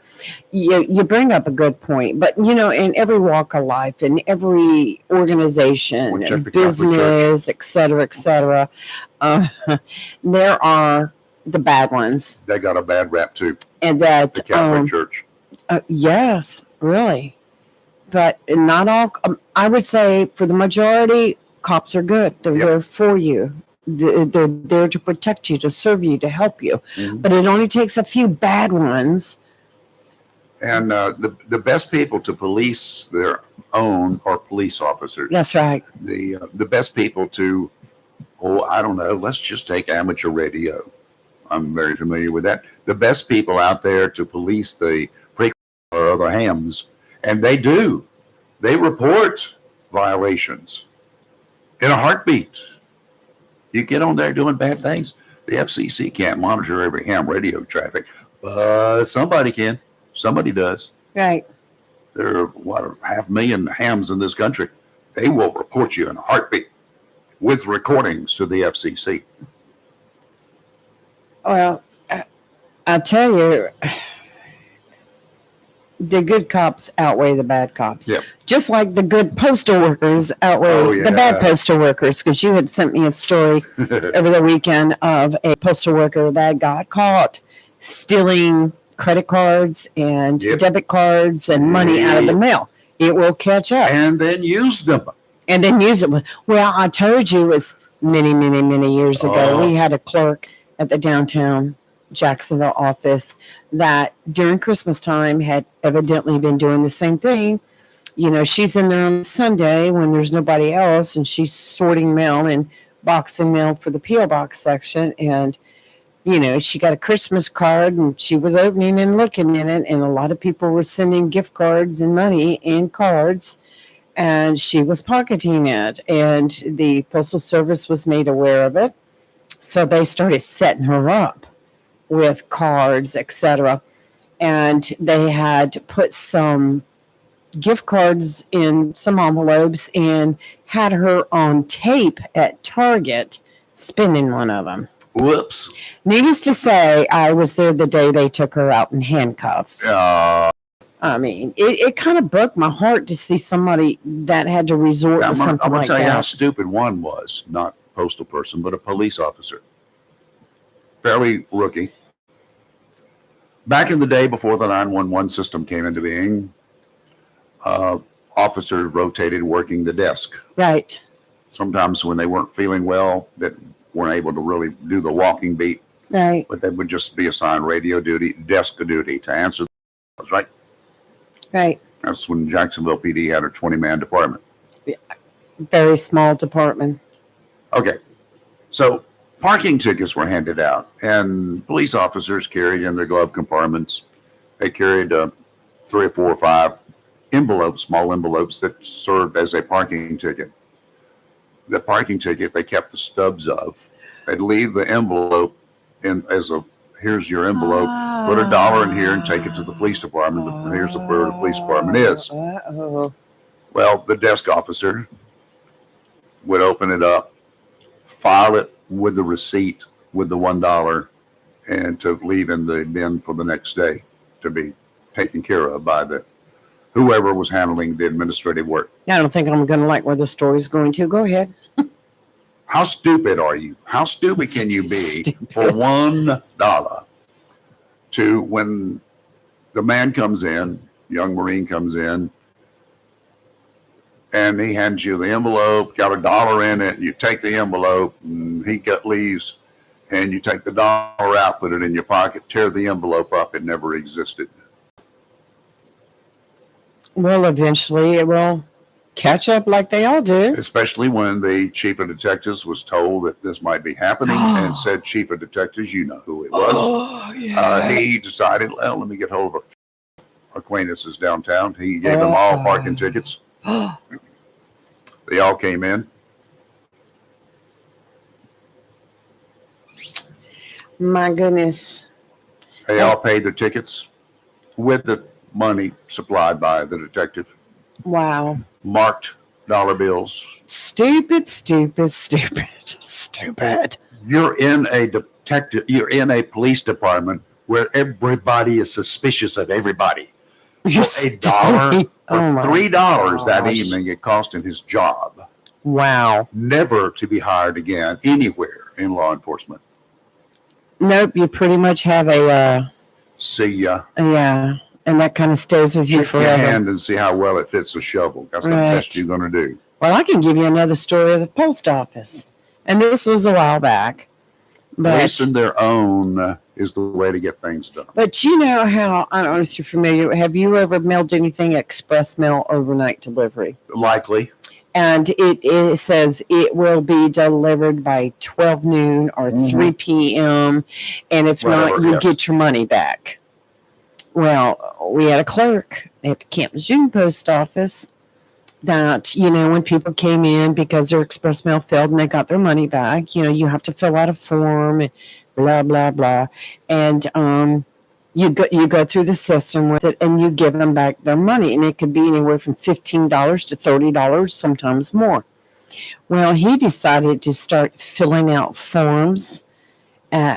you bring up a good point. But, in every walk of life, in every organization, Well, check and the Catholic business, et cetera, there are the bad ones. They got a bad rap too, And that, the Catholic Church. yes, really. But not all, I would say for the majority, cops are good. They're Yep. there for you. They're there to protect you, to serve you, to help you. But it only takes a few bad ones. And the best people to police their own are police officers. That's right. The best people to, I don't know, let's just take amateur radio. I'm very familiar with that. The best people out there to police the pre or other hams, and they do. They report violations in a heartbeat. You get on there doing bad things, the FCC can't monitor every ham radio traffic, but somebody can. Somebody does. Right. There are, 500,000 hams in this country. They will report you in a heartbeat with recordings to the FCC. Well, I tell you, the good cops outweigh the bad cops. Yep. Just like the good postal workers outweigh the bad yeah. postal workers. Because you had sent me a story over the weekend of a postal worker that got caught stealing credit cards and Yep. debit cards and money out of the mail. It will catch up. And then use them. And then use it. Well, I told you it was many, many, many years ago. Oh. We had a clerk at the downtown Jacksonville office that during Christmas time had evidently been doing the same thing. She's in there on Sunday when there's nobody else, and she's sorting mail and boxing mail for the P.O. box section. And, she got a Christmas card and she was opening and looking in it, and a lot of people were sending gift cards and money in cards. And she was pocketing it, and the Postal Service was made aware of it. So they started setting her up with cards, etc. And they had put some gift cards in some envelopes and had her on tape at Target spending one of them. Whoops. Needless to say, I was there the day they took her out in handcuffs. I mean, it kind of broke my heart to see somebody that had to resort to something I'm gonna like tell you how that. stupid one was. Not a postal person, but a police officer. Fairly rookie. Back in the day before the 911 system came into being, officers rotated working the desk. Right. Sometimes when they weren't feeling well, that weren't able to really do the walking beat, Right. but they would just be assigned radio duty, desk duty to answer the calls, right? Right. That's when Jacksonville PD had a 20-man department. Very small department. Okay. So parking tickets were handed out, and police officers carried in their glove compartments. They carried 3 or 4 or 5 envelopes, small envelopes that served as a parking ticket. The parking ticket they kept the stubs of. They'd leave the envelope in as a here's your envelope. Put $1 in here and take it to the police department. Here's where the police department is. Uh-oh. Well, the desk officer would open it up, file it with the receipt with the $1, and to leave in the bin for the next day to be taken care of by the whoever was handling the administrative work. I don't think I'm going to like where the story's going to. Go ahead. How stupid are you? How stupid can you be Stupid. for $1 to when the man comes in, young Marine comes in, and he hands you the envelope, got $1 in it, you take the envelope, and leaves, and you take the $1 out, put it in your pocket, tear the envelope up, it never existed. Well, eventually it will catch up like they all do. Especially when the chief of detectives was told that this might be happening and said, Chief of Detectives, you know who it was. Oh, yeah. He decided, well, let me get hold of acquaintances downtown. He gave them all parking tickets. They all came in. My goodness. They all paid their tickets with the money supplied by the detective. Wow. Marked dollar bills. Stupid, stupid, stupid, stupid. You're in a police department where everybody is suspicious of everybody. You're For $1, for Oh my $3 that gosh. evening, it cost him his job. Wow. Never to be hired again anywhere in law enforcement. Nope. You pretty much have a, See ya. yeah. And that kind of stays with you Check your forever. hand and see how well it fits a shovel. That's the Right. best you're going to do. Well, I can give you another story of the post office. And this was a while back. But, Policing their own is the way to get things done. but you know how, I don't know if you're familiar, have you ever mailed anything express mail overnight delivery? Likely. And it says it will be delivered by 12 noon or 3 p.m. And if not, Whatever, you yes. get your money back. Well, we had a clerk at the Camp Lejeune post office that, you know, when people came in because their express mail failed and they got their money back, you know, you have to fill out a form and blah, blah, blah. And you go through the system with it and you give them back their money. And it could be anywhere from $15 to $30, sometimes more. Well, he decided to start filling out forms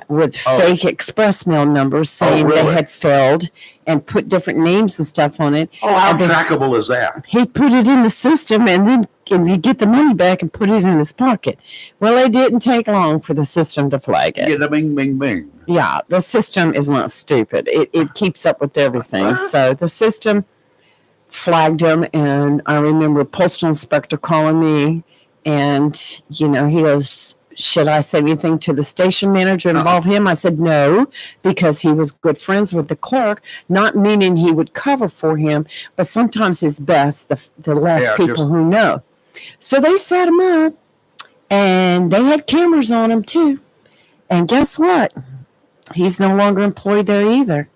with fake express mail numbers saying they really? had failed and put different names and stuff on it. Oh, how And then trackable is that? he put it in the system and then he get the money back and put it in his pocket. Well, it didn't take long for the system to flag it. Get a bing, bing, bing. Yeah, the system is not stupid. It keeps up with everything. So the system flagged him, and I remember postal inspector calling me, and you know, he goes, "Should I say anything to the station manager involve him?" I said no, because he was good friends with the clerk, not meaning he would cover for him, but sometimes it's best the less Yeah, people just- who know. So they set him up, and they had cameras on him too. And guess what? He's no longer employed there either.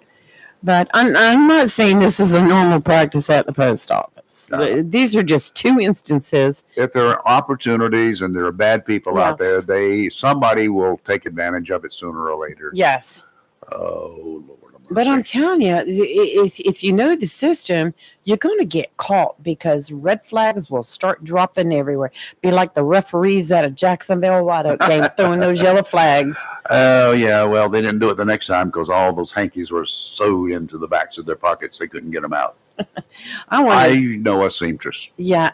But I'm not saying this is a normal practice at the post office. No. These are just two instances. If there are opportunities and there are bad people out Yes. there, somebody will take advantage of it sooner or later. Yes. Oh, Lord have But I'm mercy. telling you, if you know the system, you're going to get caught because red flags will start dropping everywhere. Be like the referees at a Jacksonville White Oak game throwing those yellow flags. Oh, yeah. Well, they didn't do it the next time because all those hankies were sewed into the backs of their pockets. They couldn't get them out. I want I to, know a seamstress. yeah.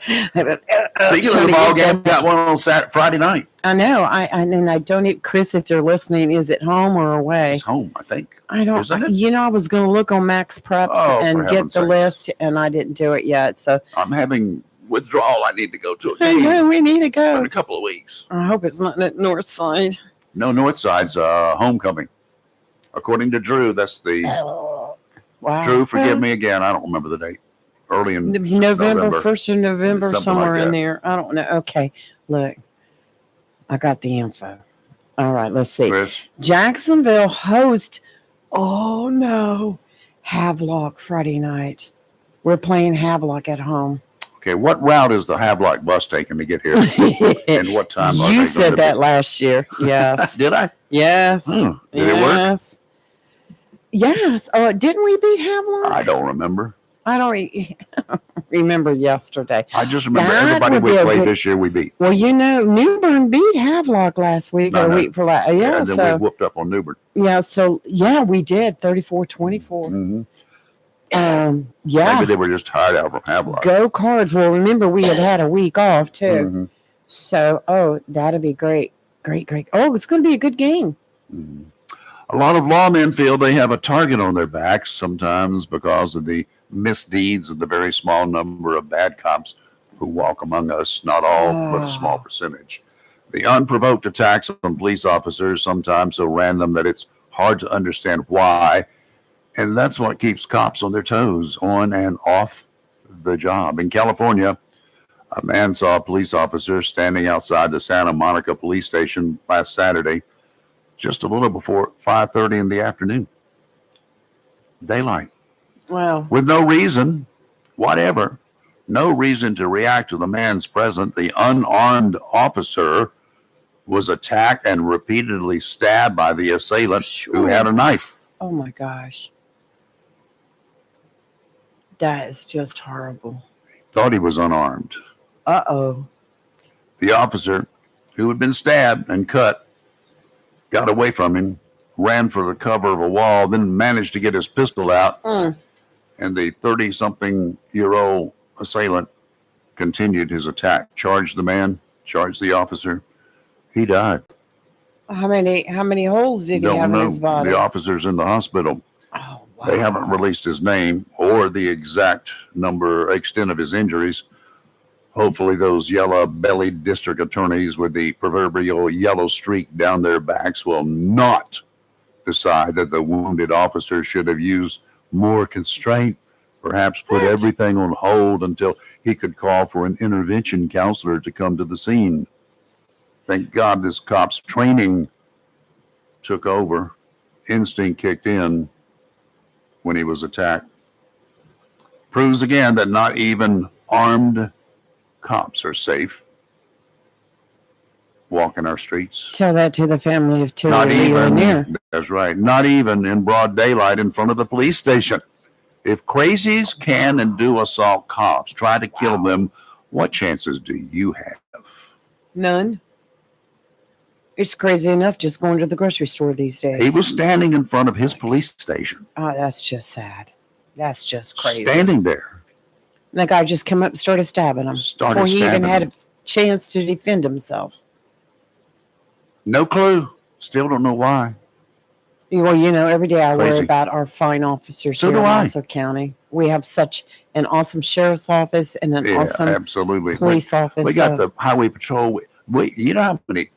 Speaking of the ball game, got one on Friday night. I know. And I don't even, Chris, if they're listening, is it home or away? He's home, I think. I don't, Isn't it? you know, I was going to look on Max Preps Oh, for and get heaven's the sakes. list, and I didn't do it yet. So I'm having withdrawal. I need to go to a I game. know we need to It's been go. a couple of weeks. I hope it's not at North Side. No, North Side's homecoming. According to Drew, that's the Wow. Drew. Forgive me again. I don't remember the date. Early in November, 1st of November, Something somewhere like in that. there. I don't know. Okay, look, I got the info. All right, let's see. Chris. Jacksonville host. Oh no, Havelock Friday night. We're playing Havelock at home. Okay, what route is the Havelock bus taking to get here? And what time are they You going said to that be? last year. Yes. Did I? Yes. Huh. Did it work? Yes. Yes. Oh, didn't we beat Havelock? I don't remember. I don't remember yesterday. I just remember That everybody would be we a played good- this year we beat. Well, you know, Newbern beat Havelock last week No, or no. week for last. Yeah, and then so we whooped up on Newbern. we did 34-24. Mhm. Yeah, Maybe they were just tired out from Havelock. go Cards. Well, remember we had a week off too, Mhm. so that'll be great. Oh, it's going to be a good game. Mhm. A lot of lawmen feel they have a target on their backs sometimes because of the misdeeds of the very small number of bad cops who walk among us, not all, but a small percentage. The unprovoked attacks on police officers, sometimes so random that it's hard to understand why. And that's what keeps cops on their toes, on and off the job. In California, a man saw a police officer standing outside the Santa Monica police station last Saturday, just a little before 5:30 in the afternoon. Daylight. Wow. With no reason, whatever, no reason to react to the man's presence, the unarmed officer was attacked and repeatedly stabbed by the assailant who had a knife. Oh my gosh, that is just horrible. Thought he was unarmed. Uh-oh. The officer, who had been stabbed and cut, got away from him, ran for the cover of a wall, then managed to get his pistol out. And the 30-something-year-old assailant continued his attack, charged the man, charged the officer. He died. How many holes did he Don't have in know. his body? The officer's in the hospital. Oh wow. They haven't released his name or the exact extent of his injuries. Hopefully those yellow-bellied district attorneys with the proverbial yellow streak down their backs will not decide that the wounded officer should have used more constraint, perhaps put What? everything on hold until he could call for an intervention counselor to come to the scene. Thank God this cop's training took over. Instinct kicked in when he was attacked. Proves again that not even armed cops are safe walking our streets. Tell that to the family of two Not even, near. that's right, not even in broad daylight in front of the police station. If crazies can and do assault cops, try to kill them, what chances do you have? None. It's crazy enough just going to the grocery store these days. He was standing in front of his police station, Oh, that's just sad. That's just crazy. standing there. The guy just came up and started stabbing him Started before he even stabbing had him. a chance to defend himself. No clue. Still don't know why. Well, you know, every day I worry Crazy. about our fine officers So here do in I. Nassau County. We have such an awesome sheriff's office and an Yeah, awesome absolutely. police office. We got so- the highway patrol. You know how many?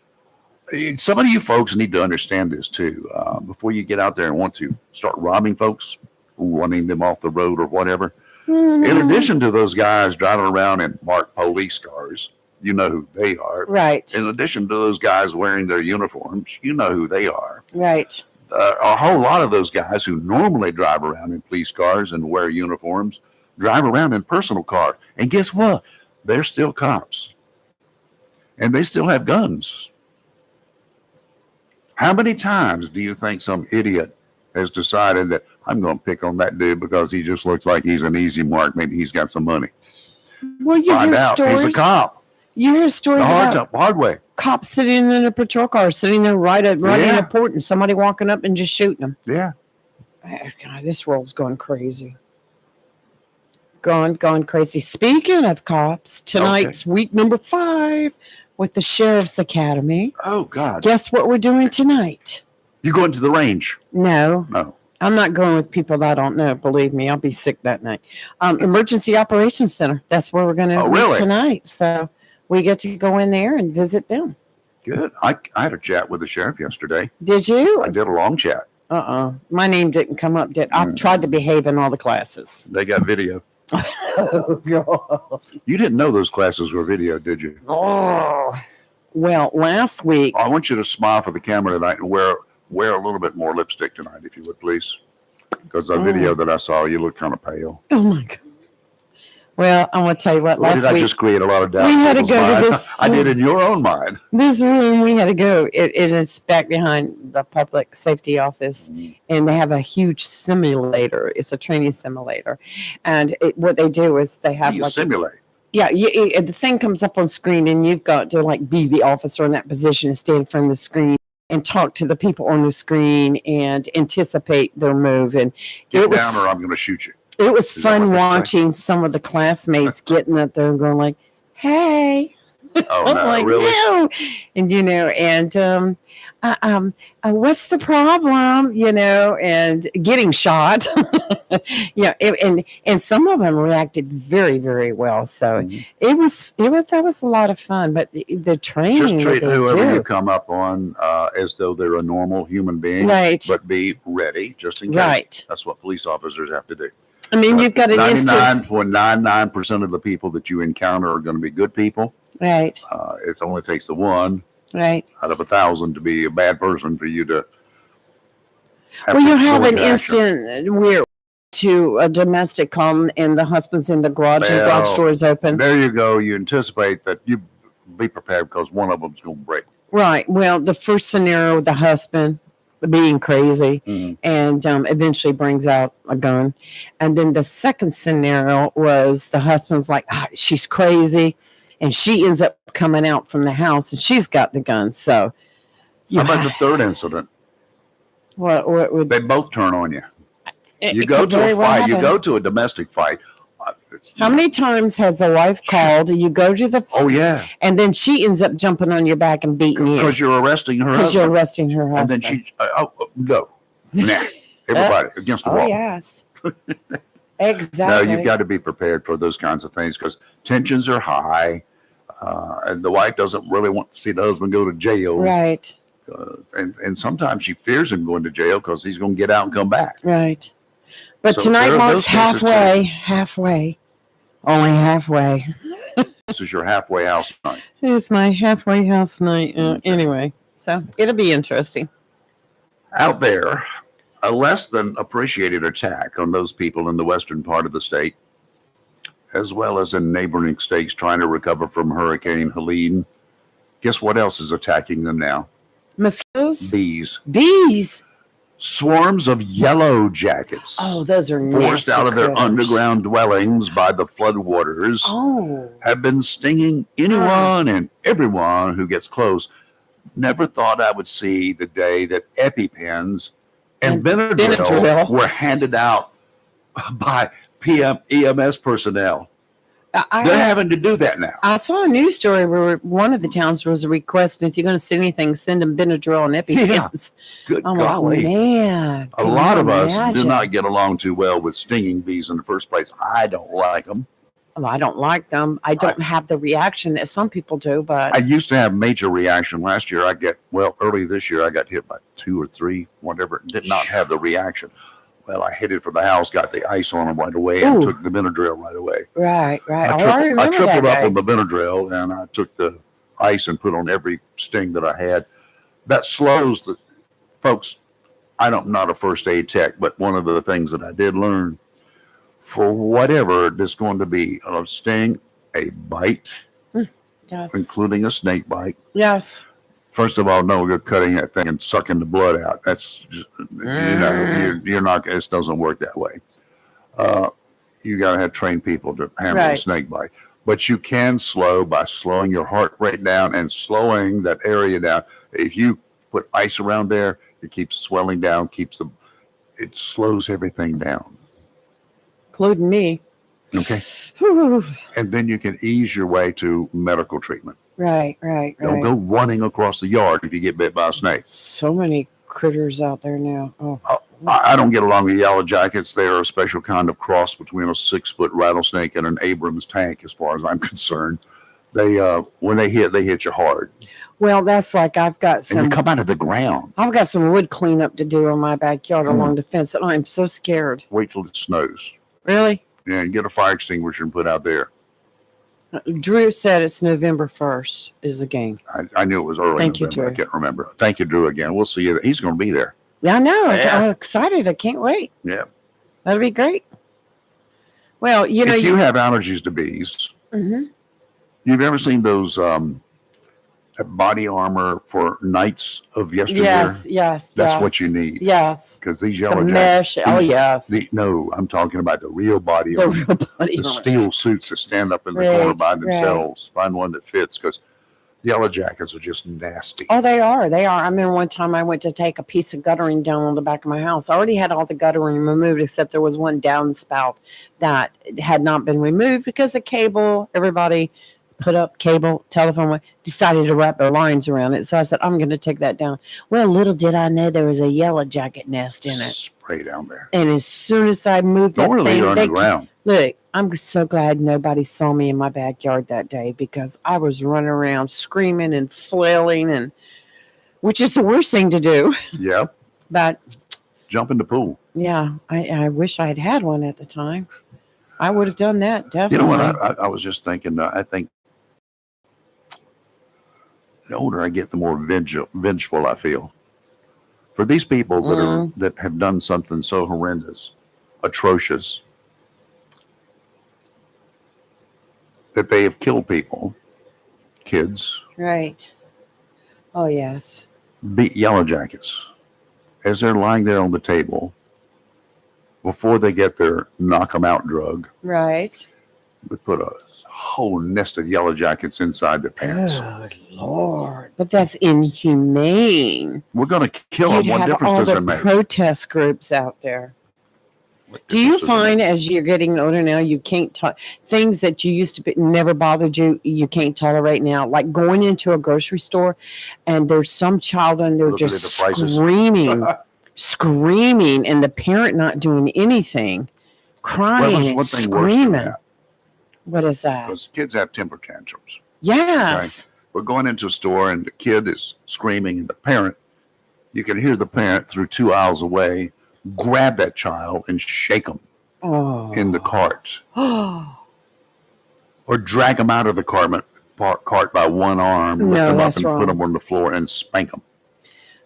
Some of you folks need to understand this too. Before you get out there and want to start robbing folks, running them off the road or whatever. In Mhm. addition to those guys driving around in marked police cars, you know who they are. Right, In addition to those guys wearing their uniforms, you know who they are. right. A whole lot of those guys who normally drive around in police cars and wear uniforms drive around in personal cars. And guess what? They're still cops. And they still have guns. How many times do you think some idiot has decided that I'm going to pick on that dude because he just looks like he's an easy mark? Maybe he's got some money. Well, you Find hear out stories. he's a cop. You hear The stories about hard way. cops sitting in a patrol car, sitting there right in Yeah. a port, and somebody walking up and just shooting them. Yeah. Oh, God, this world's going crazy. Gone crazy. Speaking of cops, tonight's week number 5 with the Sheriff's Academy. Oh God. Guess what we're doing tonight? You going to the range? No, No. I'm not going with people that I don't know. Believe me, I'll be sick that night. Emergency Operations Center. That's where we're going to Oh, meet really? tonight. So we get to go in there and visit them. Good. I had a chat with the sheriff yesterday. Did you? I did a long chat. My name didn't come up. I've tried to behave in all the classes. They got video. Oh, God. You didn't know those classes were video, did you? Oh. Well, last week, I want you to smile for the camera tonight and wear a little bit more lipstick tonight, if you would, please. Because the video that I saw, you look kind of pale. oh my God. Well, I'm going to tell you what, Or did last I week, just create a lot of doubt? we in had to people's go to mind? this- I did in your own mind. this room, we had to go. It is back behind the public safety office, and they have a huge simulator. It's a training simulator. And what they do is they have You like simulate. yeah, the thing comes up on screen, and you've got to like be the officer in that position and stand in front of the screen and talk to the people on the screen and anticipate their move. And Get it was down or I'm going to shoot you. it was Is that fun what they say? watching some of the classmates getting up there and going like, "Hey." Oh, I'm no, like, really? no. And what's the problem? And getting shot. Yeah, and some of them reacted very, very well. So Mhm. that was a lot of fun. But the training Just treat that they whoever you do, come up on as though they're a normal human being, right, but be ready just in case. right. That's what police officers have to do. I mean, you've got an instance, 99.99% of the people that you encounter are going to be good people. right, It only takes the one right. out of 1,000 to be a bad person for you to. Well, to you have go an into action. instant where to a domestic call and the husband's in the garage and the garage Well, door is open. There you go. You anticipate that you be prepared because one of them's going to break. Right. Well, the first scenario, the husband being crazy and eventually brings out a gun. And then the second scenario was the husband's like, she's crazy. And she ends up coming out from the house and she's got the gun. So, How about the third incident? what would They both turn on you. You it go could to very a well fight. You happen. go to a domestic fight. How many times has a wife called? You go to the, Oh yeah, and then she ends up jumping on your back and beating you because you're arresting her because you're husband, arresting her and husband. then she. No, nah. Everybody against the Oh wall. yes, exactly. No, you've got to be prepared for those kinds of things because tensions are high, and the wife doesn't really want to see the husband go to jail. right, And sometimes she fears him going to jail because he's going to get out and come back. right. But So tonight there are marks those cases, too. halfway, only halfway. This is your halfway house night. It's my halfway house night. Anyway, so it'll be interesting. Out there, a less than appreciated attack on those people in the western part of the state, as well as in neighboring states trying to recover from Hurricane Helene. Guess what else is attacking them now? Mosquitoes, Bees. bees. Swarms of yellow jackets. Oh, those are Forced nasty out of their critters. underground dwellings by the floodwaters Oh, have been stinging anyone and everyone who gets close. Never thought I would see the day that EpiPens and Benadryl Benadryl. were handed out by EMS personnel. They're I having to do that now. saw a news story where one of the towns was requesting if you're going to send anything, send them Benadryl and EpiPens. Good I'm golly. like, man, A can lot you of us do imagine? not get along too well with stinging bees in the first place. I don't like them. Well, I don't like them. I don't have the reaction that some people do, but I used to have major reaction. Last year, early this year, I got hit by 2 or 3, whatever. Did not have the reaction. Well, I headed for the house, got the ice on them right away, and Ooh. took the Benadryl right away. right. I Oh, tripled remember up that on the Benadryl, and I took the ice and put on every sting that I had. That slows the folks. I'm not a first aid tech, but one of the things that I did learn, for whatever there's going to be a sting, a bite, Yes. including a snake bite, Yes. First of all, no good cutting that thing and sucking the blood out. That's just, you're not. It doesn't work that way. You got to have trained people to handle a Right. snake bite. But you can slow by slowing your heart rate down and slowing that area down. If you put ice around there, it keeps swelling down, it slows everything down. Including me. Okay. Whew. And then you can ease your way to medical treatment. Right. Don't go running across the yard if you get bit by a snake. So many critters out there now. Oh, I don't get along with yellow jackets. They are a special kind of cross between a 6-foot rattlesnake and an Abrams tank, as far as I'm concerned. They when they hit you hard, well, that's like I've got and some. you come out of the ground. I've got some wood cleanup to do in my backyard Mm. along the fence, and I'm so scared. Wait till it snows. Really? Yeah, and get a fire extinguisher and put out there. Drew said it's November 1st is the game. I knew it was early Thank you, November. I Drew. can't remember. Thank you, Drew, again. We'll see you. He's going to be there. Yeah, I know. Yeah. I'm excited. I can't wait. Yeah. That'll be great. Well, you know, If you have allergies to bees, Mhm. you've ever seen those body armor for knights of yesteryear? Yes. That's what you need. Yes. Because these The yellow jackets. mesh. Oh, these- yes. No, I'm talking about the real body The armor. real body The armor. steel suits that stand up in the corner Right, by right. themselves. Find one that fits, because yellow jackets are just nasty. Oh, they are. They are. I remember one time I went to take a piece of guttering down on the back of my house. I already had all the guttering removed, except there was one downspout that had not been removed because the cable, everybody put up cable, telephone, decided to wrap their lines around it. So I said, I'm going to take that down. Well, little did I know there was a yellow jacket nest in it. Spray down there. And as soon as I moved Don't that really thing, go underground. look, I'm so glad nobody saw me in my backyard that day, because I was running around screaming and flailing, and which is the worst thing to do. Yeah, But jump in the pool. yeah, I wish I had one at the time. I would have done that, You definitely. know what? I was just thinking. I think the older I get, the more vengeful I feel for these people that have done something so horrendous, atrocious, that they have killed people, kids, Right. Oh, yes. beat yellow jackets as they're lying there on the table before they get their knock 'em out drug. Right. We put a whole nest of yellow jackets inside their pants. Good Lord. But that's inhumane. We're going to kill You'd them. What have difference all does the it make? protest groups out there. What Do you difference does it find make? as you're getting older now, you can't things that you used to be, never bothered you, you can't tolerate now? Like going into a grocery store and there's some child and they're Looking at just the prices. screaming, and the parent not doing anything, Well, crying there's and one thing worse than screaming. that, What is that? because kids have temper tantrums. Yes. We're going into a store and the kid is screaming, and the parent, you can hear the parent through 2 aisles away, grab that child and shake them Oh. in the cart, Oh. or drag them out of the cart by one arm, lift No, them up that's and wrong. put them on the floor and spank them.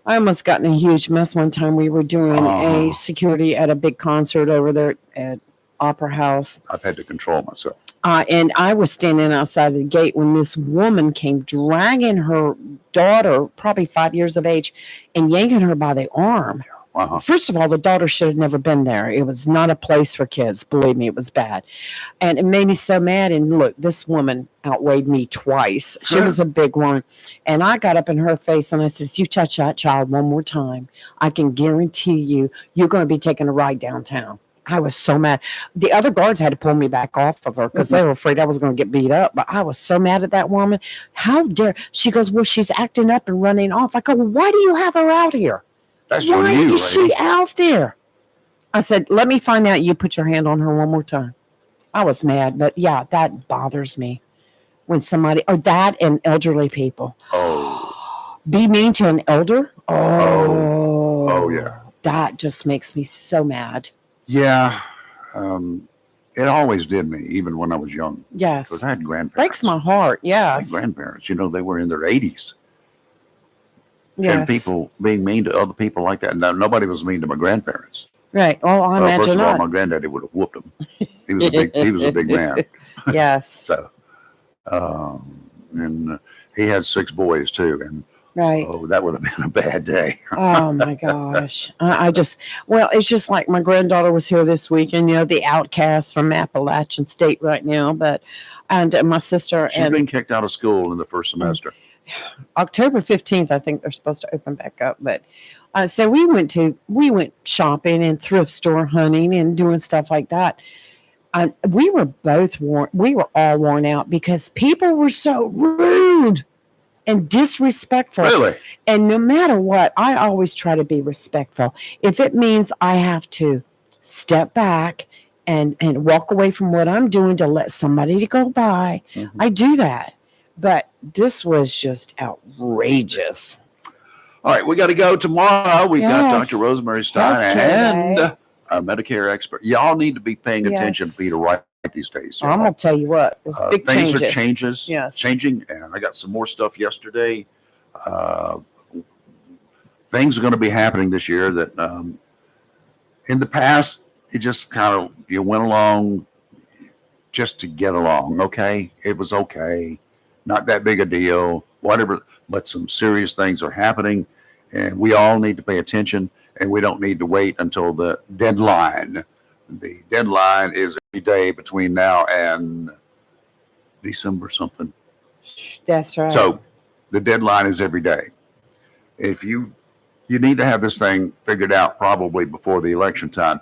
I almost got in a huge mess one time. We were doing a Oh. security at a big concert over there at Opera House. I've had to control myself. And I was standing outside the gate when this woman came dragging her daughter, probably 5 years of age, and yanking her by the arm. Uh-huh. First of all, the daughter should have never been there. It was not a place for kids. Believe me, it was bad. And it made me so mad. And look, this woman outweighed me twice. She Sure. was a big one. And I got up in her face and I said, if you touch that child one more time, I can guarantee you, you're going to be taking a ride downtown. I was so mad. The other guards had to pull me back off of her because they were afraid I was going to get beat up. But I was so mad at that woman. How dare she? Goes, well, she's acting up and running off. I go, well, why do you have her out here? That's Why on you, is lady. she out there? I said, let me find out. You put your hand on her one more time. I was mad, but yeah, that bothers me when somebody, or that and elderly people. Oh, Be mean to an elder? Oh, yeah. That just makes me so mad. yeah. It always did me, even when I was young. Yes. Because I had grandparents. Breaks my heart. I had Yes. grandparents, they were in their 80s. And Yes. people being mean to other people like that. Now, nobody was mean to my grandparents. Right. Oh, I Well, first imagine of all, not. my granddaddy would have whooped him. He was a big man. Yes. So, and he had 6 boys too, and Right. Oh, that would have been a bad day. Oh my gosh. I just, well, it's just like my granddaughter was here this week, and the outcast from Appalachian State right now, and my sister, She's and been kicked out of school in the first semester. October 15th, I think they're supposed to open back up. But so we went shopping and thrift store hunting and doing stuff like that. We were all worn out because people were so rude and disrespectful. Really? And no matter what, I always try to be respectful. If it means I have to step back and walk away from what I'm doing to let somebody to go by, I do that. But this was just outrageous. All right, we got to go tomorrow. We've got Yes. Dr. Rosemary Stein Healthcare Day. and a Medicare expert. Y'all need to be paying attention Yes. for you to write these days. I'm gonna tell you what, it's big Things changes. Yes. changing, and I got some more stuff yesterday. Things are going to be happening this year that in the past, it just kind of, you went along just to get along. Okay. It was okay. Not that big a deal, whatever, but some serious things are happening, and we all need to pay attention, and we don't need to wait until the deadline. The deadline is every day between now and December something. That's right. So the deadline is every day. If you need to have this thing figured out probably before the election time.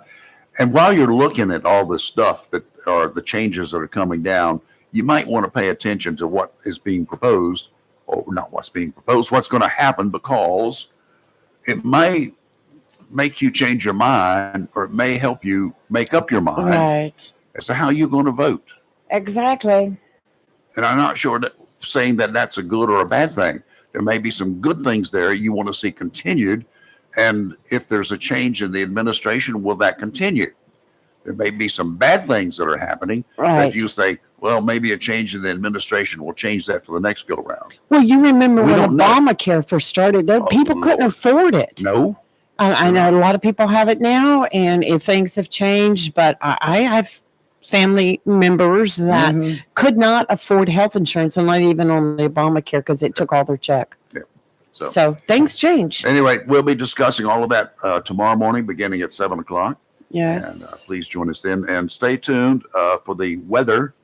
And while you're looking at all this stuff that are the changes that are coming down, you might want to pay attention to what is being proposed, or not what's being proposed, what's going to happen, because it may make you change your mind, or it may help you make up your mind Right. as to how you're going to vote. Exactly. And I'm not sure that saying that that's a good or a bad thing. There may be some good things there you want to see continued. And if there's a change in the administration, will that continue? There may be some bad things that are happening Right. that you say, well, maybe a change in the administration will change that for the next go round. Well, you remember We when don't know. Obamacare first started, there Oh, people couldn't Lord. afford it. No, I know a lot of people have it now, and if things have changed, but I have family members that Mhm. could not afford health insurance, and not even on the Obamacare because it took all their check. So So things change. anyway, we'll be discussing all of that tomorrow morning, beginning at 7:00. Yes. And please join us then, and stay tuned for the weather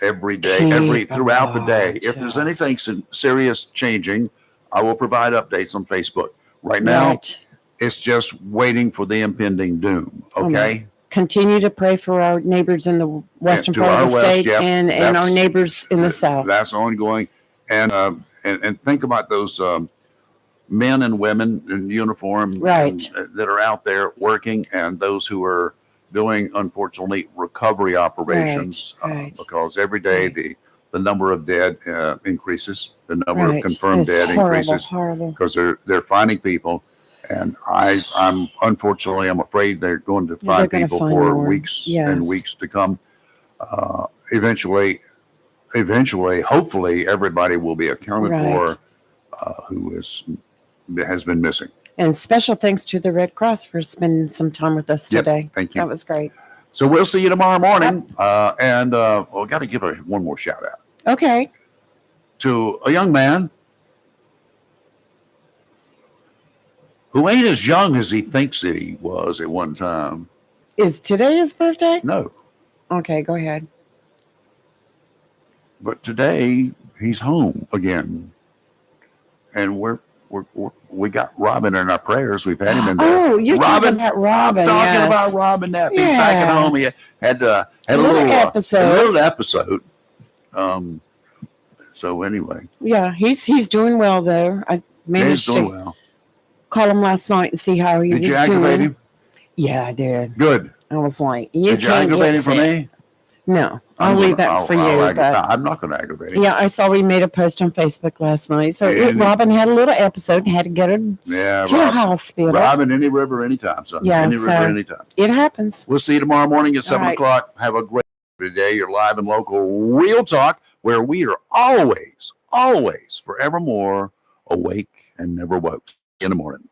every day, Keep throughout the day. watch, If there's yes. anything serious changing, I will provide updates on Facebook. Right now, Right. it's just waiting for the impending doom. Okay. Continue to pray for our neighbors in the western to part our of the west, state, yep, and our that's- neighbors in the south. That's ongoing. And think about those men and women in uniform, Right. that are out there working, and those who are doing, unfortunately, recovery operations, right. because every day Right. the number of dead increases, the number Right. of confirmed It's dead horrible, increases, horrible. because they're finding people. And I'm unfortunately, I'm afraid they're going to They're find gonna people find for more. weeks and Yes. weeks to come. Eventually, hopefully, everybody will be accounted Right. for who has been missing. And special thanks to the Red Cross for spending some time with us Yep, today. thank you. That was great. So we'll see you tomorrow morning. And we've got to give one more shout out Okay. to a young man who ain't as young as he thinks that he was at one time. Is today his birthday? No, Okay, go ahead. but today he's home again, and we got Robin in our prayers. We've had him in there. Oh, you're Robin, talking about Robin. I'm talking yes. about Robin Knapp. He's back at Yeah. home. He had a Little little episode. A little episode. So anyway, Yeah, he's doing well though. I he's managed doing to well. call him last night and see how he Did was you aggravate doing. him? Yeah, I did. Good. I was like, you Did you can't aggravate get him for sick. me? No, I'll leave that for you. But I'm not going to aggravate him. yeah, I saw we made a post on Facebook last night. So And- Robin had a little episode and had to get her to Yeah, the hospital. Robin, any river, anytime, son. Yeah, any so- river, anytime. It happens. We'll see you tomorrow morning at All 7:00. Have a great day. You're live and local Real Talk, where we are always, forevermore awake and never woke. In the morning.